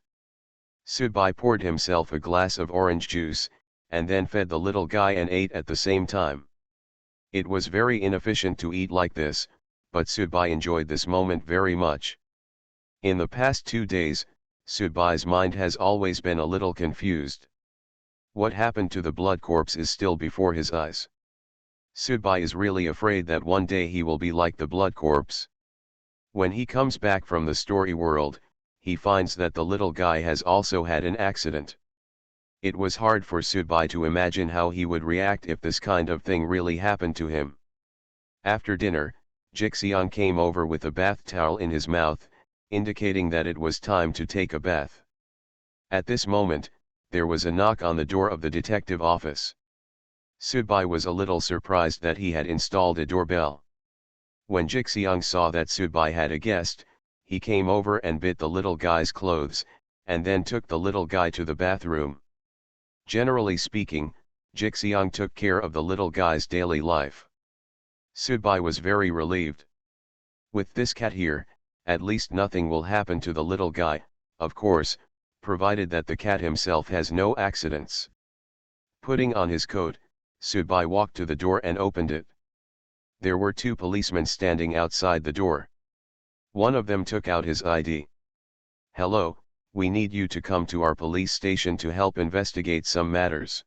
Subai poured himself a glass of orange juice, and then fed the little guy and ate at the same time. It was very inefficient to eat like this, but Subai enjoyed this moment very much. In the past 2 days, Subai's mind has always been a little confused. What happened to the blood corpse is still before his eyes. Subai is really afraid that one day he will be like the blood corpse. When he comes back from the story world, he finds that the little guy has also had an accident. It was hard for Subai to imagine how he would react if this kind of thing really happened to him. After dinner, Jixiang came over with a bath towel in his mouth, indicating that it was time to take a bath. At this moment, there was a knock on the door of the detective office. Subai was a little surprised that he had installed a doorbell. When Jixiang saw that Subai had a guest, he came over and bit the little guy's clothes, and then took the little guy to the bathroom. Generally speaking, Jixiang took care of the little guy's daily life. Subai was very relieved. With this cat here, at least nothing will happen to the little guy, of course, provided that the cat himself has no accidents. Putting on his coat, Subai walked to the door and opened it. There were 2 policemen standing outside the door. One of them took out his ID. "Hello, we need you to come to our police station to help investigate some matters."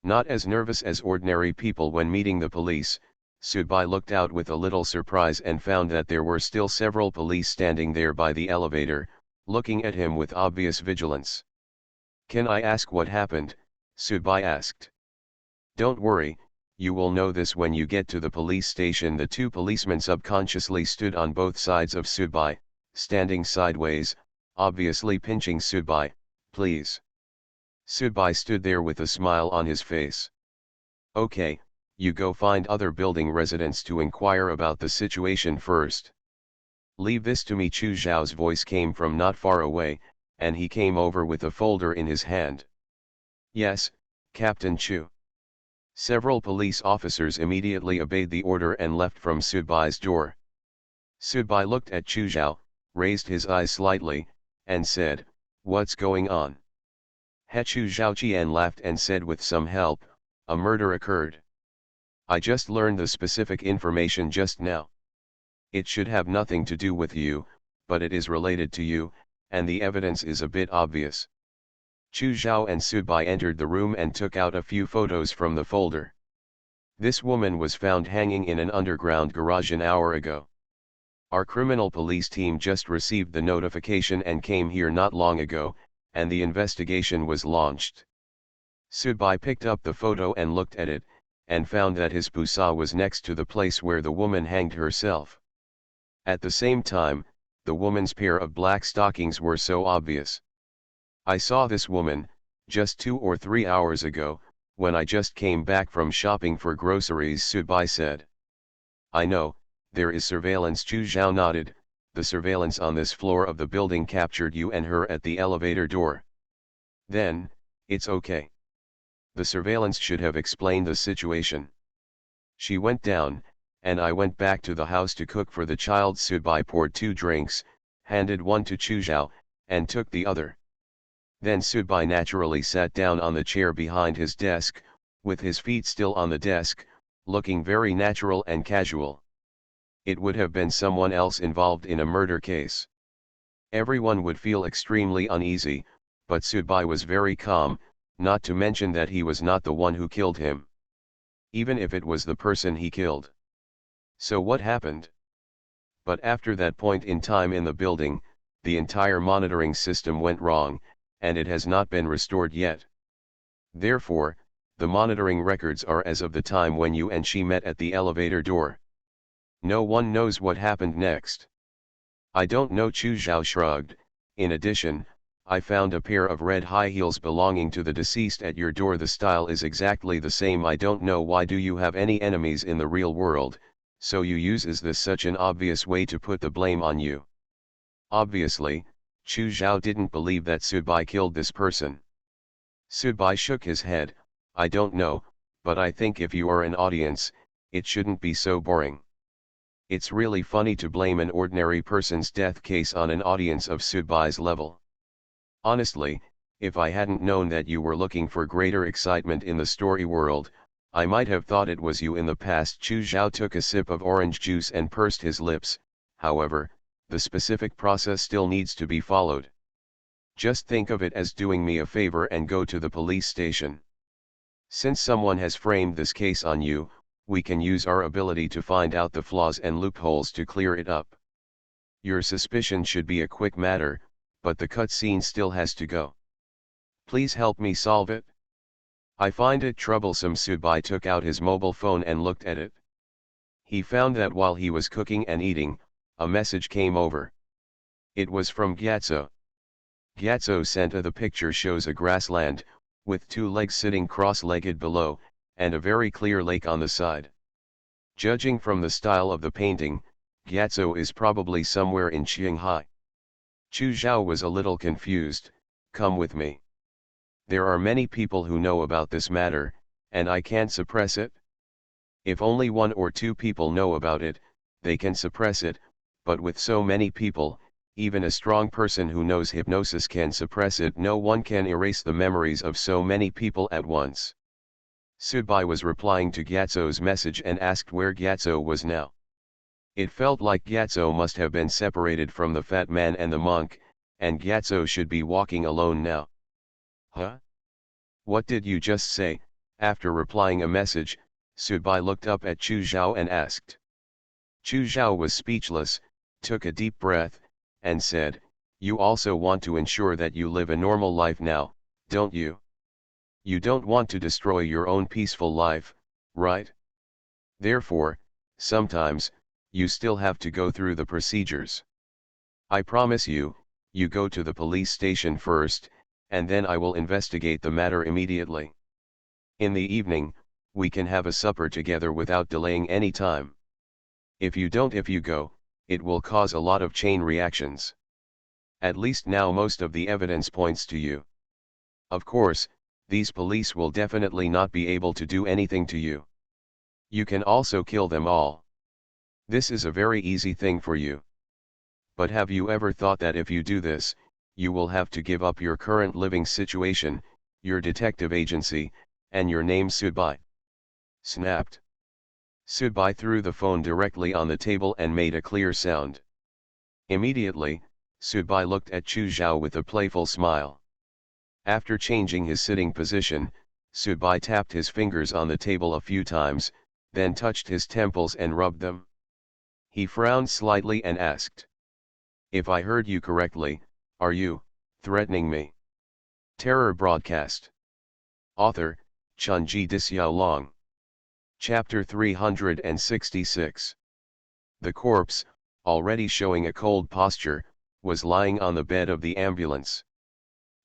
Not as nervous as ordinary people when meeting the police, Subai looked out with a little surprise and found that there were still several police standing there by the elevator, looking at him with obvious vigilance. "Can I ask what happened?" Subai asked. "Don't worry, you will know this when you get to the police station." The 2 policemen subconsciously stood on both sides of Subai, standing sideways, obviously pinching Subai. "Please." Subai stood there with a smile on his face. "Okay, you go find other building residents to inquire about the situation first. Leave this to me." Chu Zhao's voice came from not far away, and he came over with a folder in his hand. "Yes, Captain Chu." Several police officers immediately obeyed the order and left from Subai's door. Subai looked at Chu Zhao, raised his eyes slightly, and said, "What's going on?" Chu Zhaoqian laughed and said with some help, "A murder occurred. I just learned the specific information just now. It should have nothing to do with you, but it is related to you, and the evidence is a bit obvious." Chu Zhao and Subai entered the room and took out a few photos from the folder. "This woman was found hanging in an underground garage an hour ago. Our criminal police team just received the notification and came here not long ago, and the investigation was launched." Subai picked up the photo and looked at it, and found that his pusa was next to the place where the woman hanged herself. At the same time, the woman's pair of black stockings were so obvious. "I saw this woman, just 2 or 3 hours ago, when I just came back from shopping for groceries," Subai said. "I know, there is surveillance." Chu Zhao nodded. "The surveillance on this floor of the building captured you and her at the elevator door. Then, it's okay. The surveillance should have explained the situation. She went down, and I went back to the house to cook for the child." Subai poured 2 drinks, handed one to Chu Zhao, and took the other. Then Subai naturally sat down on the chair behind his desk, with his feet still on the desk, looking very natural and casual. It would have been someone else involved in a murder case. Everyone would feel extremely uneasy, but Sudbai was very calm, not to mention that he was not the one who killed him. Even if it was the person he killed. So what happened? But after that point in time in the building, the entire monitoring system went wrong, and it has not been restored yet. Therefore, the monitoring records are as of the time when you and she met at the elevator door. No one knows what happened next. I don't know, Chu Zhao shrugged. In addition, I found a pair of red high heels belonging to the deceased at your door. The style is exactly the same. I don't know why do you have any enemies in the real world, so you use is this such an obvious way to put the blame on you? Obviously, Chu Zhao didn't believe that Sudbai killed this person. Sudbai shook his head. I don't know, but I think if you are an audience, it shouldn't be so boring. It's really funny to blame an ordinary person's death case on an audience of Sudbai's level. Honestly, if I hadn't known that you were looking for greater excitement in the story world, I might have thought it was you in the past. Chu Zhao took a sip of orange juice and pursed his lips. However, the specific process still needs to be followed. Just think of it as doing me a favor and go to the police station. Since someone has framed this case on you, we can use our ability to find out the flaws and loopholes to clear it up. Your suspicion should be a quick matter, but the cutscene still has to go. Please help me solve it. I find it troublesome. Sudbai took out his mobile phone and looked at it. He found that while he was cooking and eating, a message came over. It was from Gyatso. Gyatso sent the picture shows a grassland, with two legs sitting cross-legged below, and a very clear lake on the side. Judging from the style of the painting, Gyatso is probably somewhere in Qinghai. Chu Zhao was a little confused. Come with me. There are many people who know about this matter, and I can't suppress it. If only 1 or 2 people know about it, they can suppress it, but with so many people, even a strong person who knows hypnosis can suppress it. No one can erase the memories of so many people at once. Sudbai was replying to Gyatso's message and asked where Gyatso was now. It felt like Gyatso must have been separated from the fat man and the monk, and Gyatso should be walking alone now. Huh? What did you just say? After replying a message, Sudbai looked up at Chu Zhao and asked. Chu Zhao was speechless, took a deep breath, and said, you also want to ensure that you live a normal life now, don't you? You don't want to destroy your own peaceful life, right? Therefore, sometimes, you still have to go through the procedures. I promise you, you go to the police station first, and then I will investigate the matter immediately. In the evening, we can have a supper together without delaying any time. If you go, it will cause a lot of chain reactions. At least now most of the evidence points to you. Of course, these police will definitely not be able to do anything to you. You can also kill them all. This is a very easy thing for you. But have you ever thought that if you do this, you will have to give up your current living situation, your detective agency, and your name? Sudbai snapped. Sudbai threw the phone directly on the table and made a clear sound. Immediately, Sudbai looked at Chu Zhao with a playful smile. After changing his sitting position, Sudbai tapped his fingers on the table a few times, then touched his temples and rubbed them. He frowned slightly and asked. If I heard you correctly, are you threatening me? Terror broadcast. Author, Chunji Dixiaolong. Chapter 366. The corpse, already showing a cold posture, was lying on the bed of the ambulance.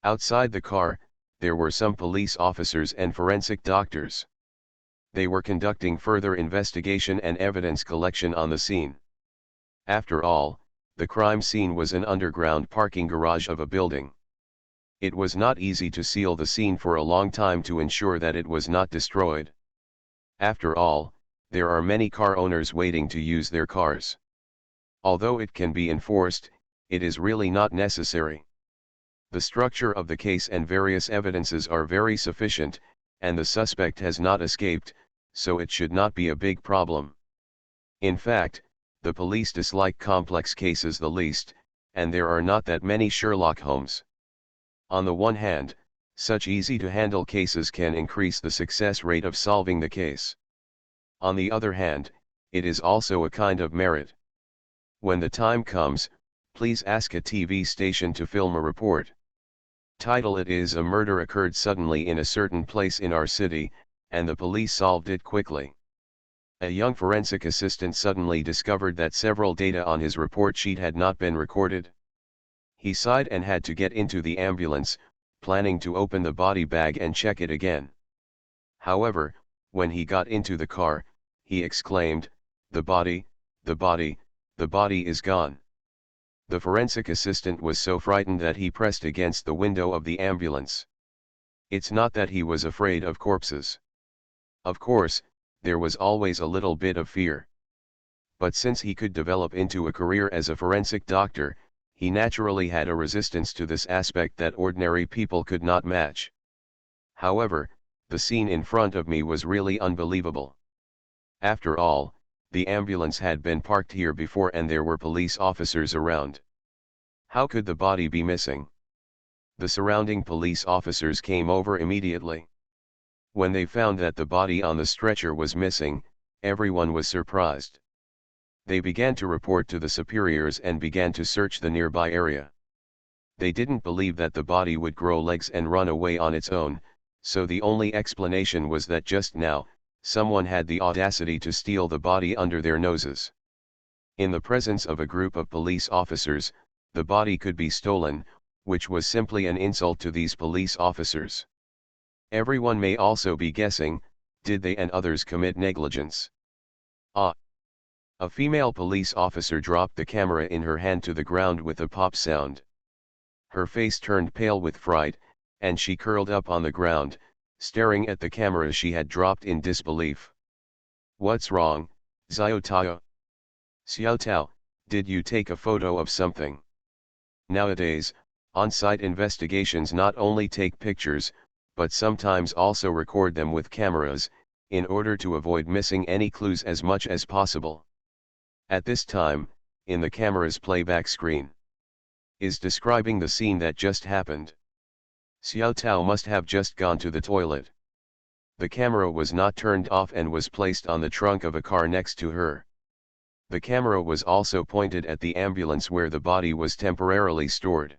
Outside the car, there were some police officers and forensic doctors. They were conducting further investigation and evidence collection on the scene. After all, the crime scene was an underground parking garage of a building. It was not easy to seal the scene for a long time to ensure that it was not destroyed. After all, there are many car owners waiting to use their cars. Although it can be enforced, it is really not necessary. The structure of the case and various evidences are very sufficient, and the suspect has not escaped, so it should not be a big problem. In fact, the police dislike complex cases the least, and there are not that many Sherlock Holmes. On the one hand, such easy-to-handle cases can increase the success rate of solving the case. On the other hand, it is also a kind of merit. When the time comes, please ask a TV station to film a report. Title it is: A murder occurred suddenly in a certain place in our city, and the police solved it quickly. A young forensic assistant suddenly discovered that several data on his report sheet had not been recorded. He sighed and had to get into the ambulance, planning to open the body bag and check it again. However, when he got into the car, he exclaimed, "The body, the body, the body is gone." The forensic assistant was so frightened that he pressed against the window of the ambulance. It's not that he was afraid of corpses. Of course, there was always a little bit of fear. But since he could develop into a career as a forensic doctor, he naturally had a resistance to this aspect that ordinary people could not match. However, the scene in front of me was really unbelievable. After all, the ambulance had been parked here before and there were police officers around. How could the body be missing? The surrounding police officers came over immediately. When they found that the body on the stretcher was missing, everyone was surprised. They began to report to the superiors and began to search the nearby area. They didn't believe that the body would grow legs and run away on its own, so the only explanation was that just now, someone had the audacity to steal the body under their noses. In the presence of a group of police officers, the body could be stolen, which was simply an insult to these police officers. Everyone may also be guessing, did they and others commit negligence? Ah! A female police officer dropped the camera in her hand to the ground with a pop sound. Her face turned pale with fright, and she curled up on the ground, staring at the camera she had dropped in disbelief. "What's wrong, Xiao Tao? Xiao Tao, did you take a photo of something?" Nowadays, on-site investigations not only take pictures, but sometimes also record them with cameras, in order to avoid missing any clues as much as possible. At this time, in the camera's playback screen, is describing the scene that just happened. Xiao Tao must have just gone to the toilet. The camera was not turned off and was placed on the trunk of a car next to her. The camera was also pointed at the ambulance where the body was temporarily stored.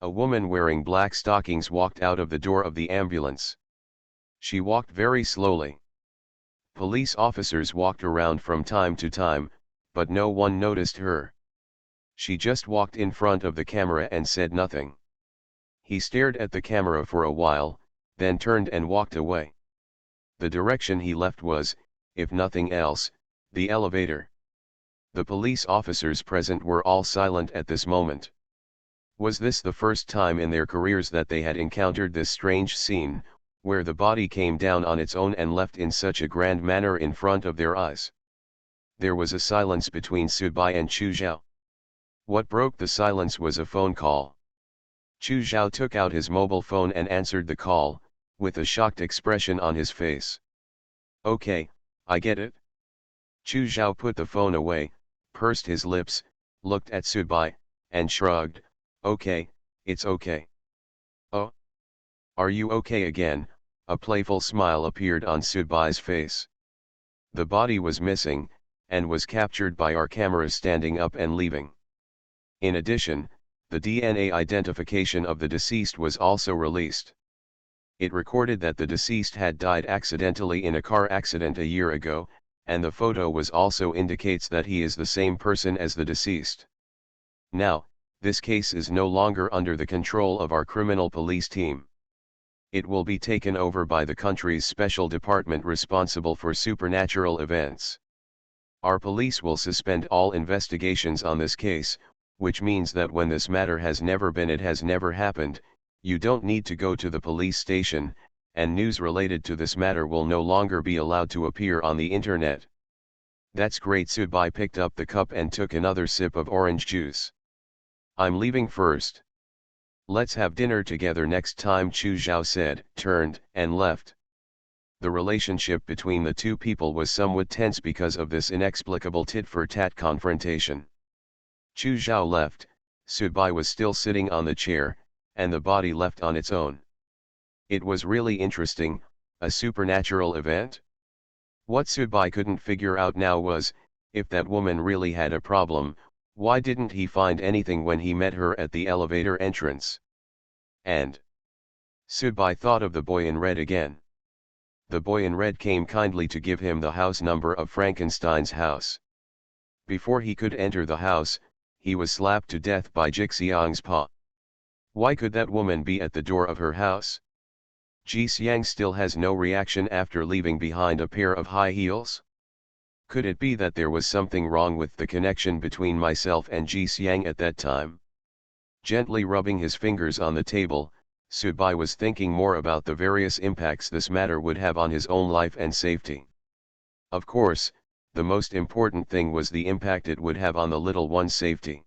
A woman wearing black stockings walked out of the door of the ambulance. She walked very slowly. Police officers walked around from time to time, but no one noticed her. She just walked in front of the camera and said nothing. He stared at the camera for a while, then turned and walked away. The direction he left was, if nothing else, the elevator. The police officers present were all silent at this moment. Was this the first time in their careers that they had encountered this strange scene, where the body came down on its own and left in such a grand manner in front of their eyes? There was a silence between Subai and Chu Zhao. What broke the silence was a phone call. Chu Zhao took out his mobile phone and answered the call, with a shocked expression on his face. "Okay, I get it." Chu Zhao put the phone away, pursed his lips, looked at Subai, and shrugged, "Okay, it's okay." "Oh? Are you okay again?" A playful smile appeared on Subai's face. The body was missing, and was captured by our cameras standing up and leaving. In addition, the DNA identification of the deceased was also released. It recorded that the deceased had died accidentally in a car accident a year ago, and the photo was also indicates that he is the same person as the deceased. Now, this case is no longer under the control of our criminal police team. It will be taken over by the country's special department responsible for supernatural events. Our police will suspend all investigations on this case, which means that when this matter has never been, it has never happened, you don't need to go to the police station, and news related to this matter will no longer be allowed to appear on the internet. That's great. Subai picked up the cup and took another sip of orange juice. "I'm leaving first. Let's have dinner together next time," Chu Zhao said, turned, and left. The relationship between the two people was somewhat tense because of this inexplicable tit-for-tat confrontation. Chu Zhao left, Subai was still sitting on the chair, and the body left on its own. It was really interesting, a supernatural event? What Subai couldn't figure out now was, if that woman really had a problem, why didn't he find anything when he met her at the elevator entrance? And Subai thought of the boy in red again. The boy in red came kindly to give him the house number of Frankenstein's house. Before he could enter the house, he was slapped to death by Jixiang's paw. Why could that woman be at the door of her house? Ji Xiang still has no reaction after leaving behind a pair of high heels? Could it be that there was something wrong with the connection between myself and Ji Xiang at that time? Gently rubbing his fingers on the table, Subai was thinking more about the various impacts this matter would have on his own life and safety. Of course, the most important thing was the impact it would have on the little one's safety.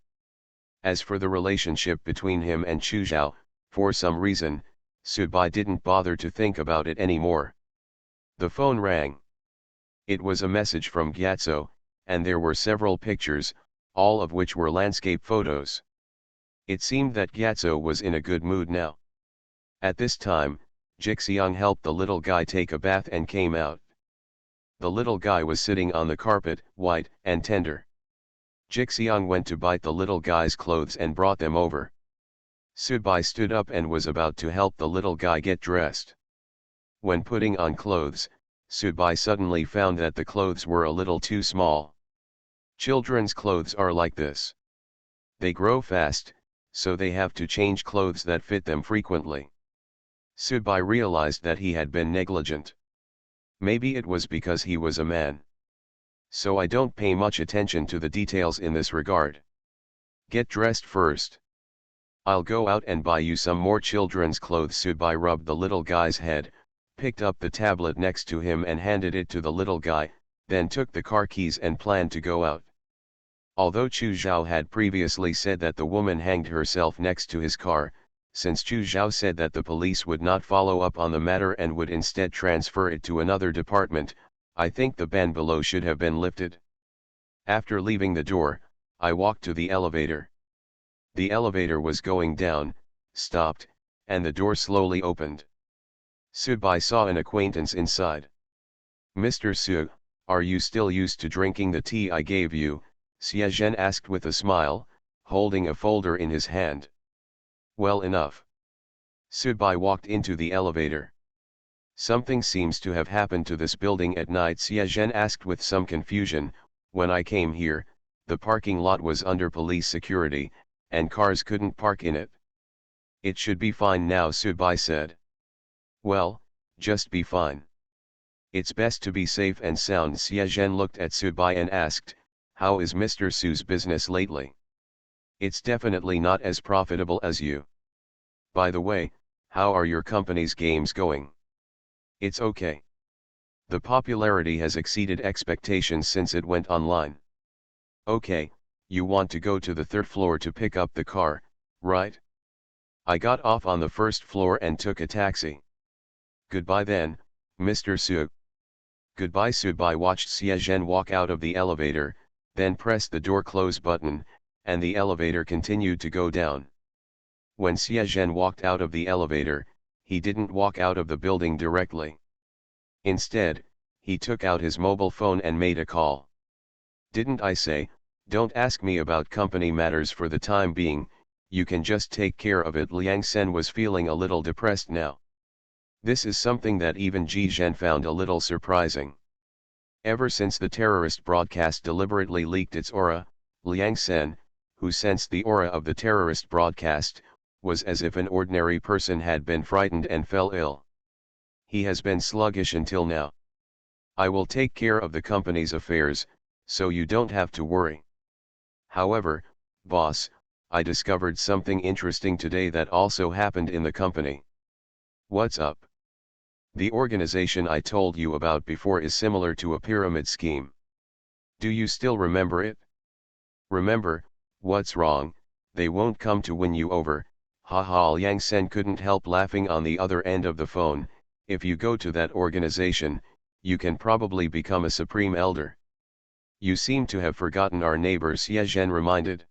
As for the relationship between him and Chu Zhao, for some reason, Subai didn't bother to think about it anymore. The phone rang. It was a message from Gyatso, and there were several pictures, all of which were landscape photos. It seemed that Gyatso was in a good mood now. At this time, Jixiang helped the little guy take a bath and came out. The little guy was sitting on the carpet, white and tender. Jixiang went to bite the little guy's clothes and brought them over. Subai stood up and was about to help the little guy get dressed. When putting on clothes, Subai suddenly found that the clothes were a little too small. Children's clothes are like this. They grow fast, so they have to change clothes that fit them frequently. Subai realized that he had been negligent. Maybe it was because he was a man. So I don't pay much attention to the details in this regard. Get dressed first. I'll go out and buy you some more children's clothes. Subai rubbed the little guy's head, picked up the tablet next to him and handed it to the little guy, then took the car keys and planned to go out. Although Chu Zhao had previously said that the woman hanged herself next to his car, since Chu Zhao said that the police would not follow up on the matter and would instead transfer it to another department, I think the ban below should have been lifted. After leaving the door, I walked to the elevator. The elevator was going down, stopped, and the door slowly opened. Subai saw an acquaintance inside. "Mr. Su, are you still used to drinking the tea I gave you?" Xie Zhen asked with a smile, holding a folder in his hand. "Well enough." Subai walked into the elevator. "Something seems to have happened to this building at night," Xie Zhen asked with some confusion. "When I came here, the parking lot was under police security, and cars couldn't park in it." "It should be fine now," Subai said. "Well, just be fine. It's best to be safe and sound." Xie Zhen looked at Subai and asked, "How is Mr. Su's business lately?" "It's definitely not as profitable as you. By the way, how are your company's games going?" "It's okay. The popularity has exceeded expectations since it went online." "Okay, you want to go to the third floor to pick up the car, right?" "I got off on the first floor and took a taxi." "Goodbye then, Mr. Su." "Goodbye." Subai watched Xie Zhen walk out of the elevator, then pressed the door close button, and the elevator continued to go down. When Xie Zhen walked out of the elevator, he didn't walk out of the building directly. Instead, he took out his mobile phone and made a call. "Didn't I say, don't ask me about company matters for the time being, you can just take care of it." Liang Sen was feeling a little depressed now. This is something that even Ji Zhen found a little surprising. Ever since the terrorist broadcast deliberately leaked its aura, Liang Sen, who sensed the aura of the terrorist broadcast, was as if an ordinary person had been frightened and fell ill. He has been sluggish until now. "I will take care of the company's affairs, so you don't have to worry. However, boss, I discovered something interesting today that also happened in the company." "What's up?" "The organization I told you about before is similar to a pyramid scheme. Do you still remember it?" "Remember, what's wrong? They won't come to win you over." Haha. Liang Sen couldn't help laughing on the other end of the phone, If you go to that organization, you can probably become a supreme elder. You seem to have forgotten our neighbor, Xie Zhen reminded.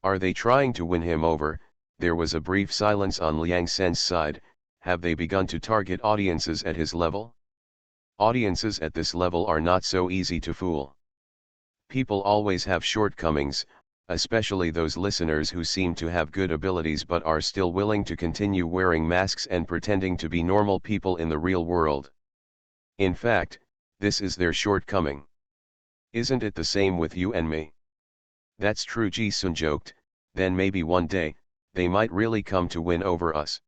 Are they trying to win him over? There was a brief silence on Liang Sen's side. Have they begun to target audiences at his level? Audiences at this level are not so easy to fool. People always have shortcomings, especially those listeners who seem to have good abilities but are still willing to continue wearing masks and pretending to be normal people in the real world. In fact, this is their shortcoming. Isn't it the same with you and me? That's true, Ji Sun joked. Then maybe one day, they might really come to win over us.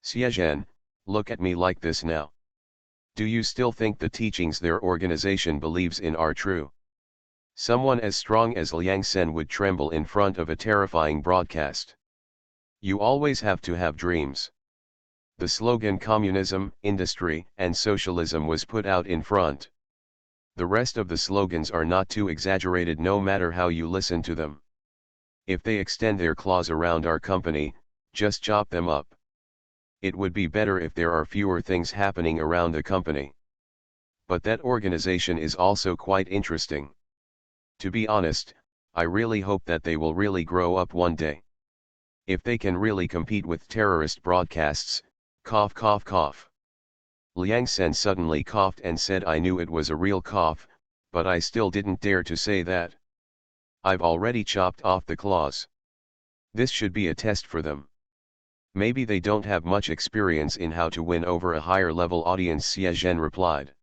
Xie Zhen, look at me like this now. Do you still think the teachings their organization believes in are true? Someone as strong as Liang Sen would tremble in front of a terrifying broadcast. You always have to have dreams. The slogan communism, industry, and socialism was put out in front. The rest of the slogans are not too exaggerated no matter how you listen to them. If they extend their claws around our company, just chop them up. It would be better if there are fewer things happening around the company. But that organization is also quite interesting. To be honest, I really hope that they will really grow up one day. If they can really compete with terrorist broadcasts, cough cough cough. Liang Sen suddenly coughed and said, I knew it was a real cough, but I still didn't dare to say that. I've already chopped off the claws. This should be a test for them. Maybe they don't have much experience in how to win over a higher level audience, Xie Zhen replied.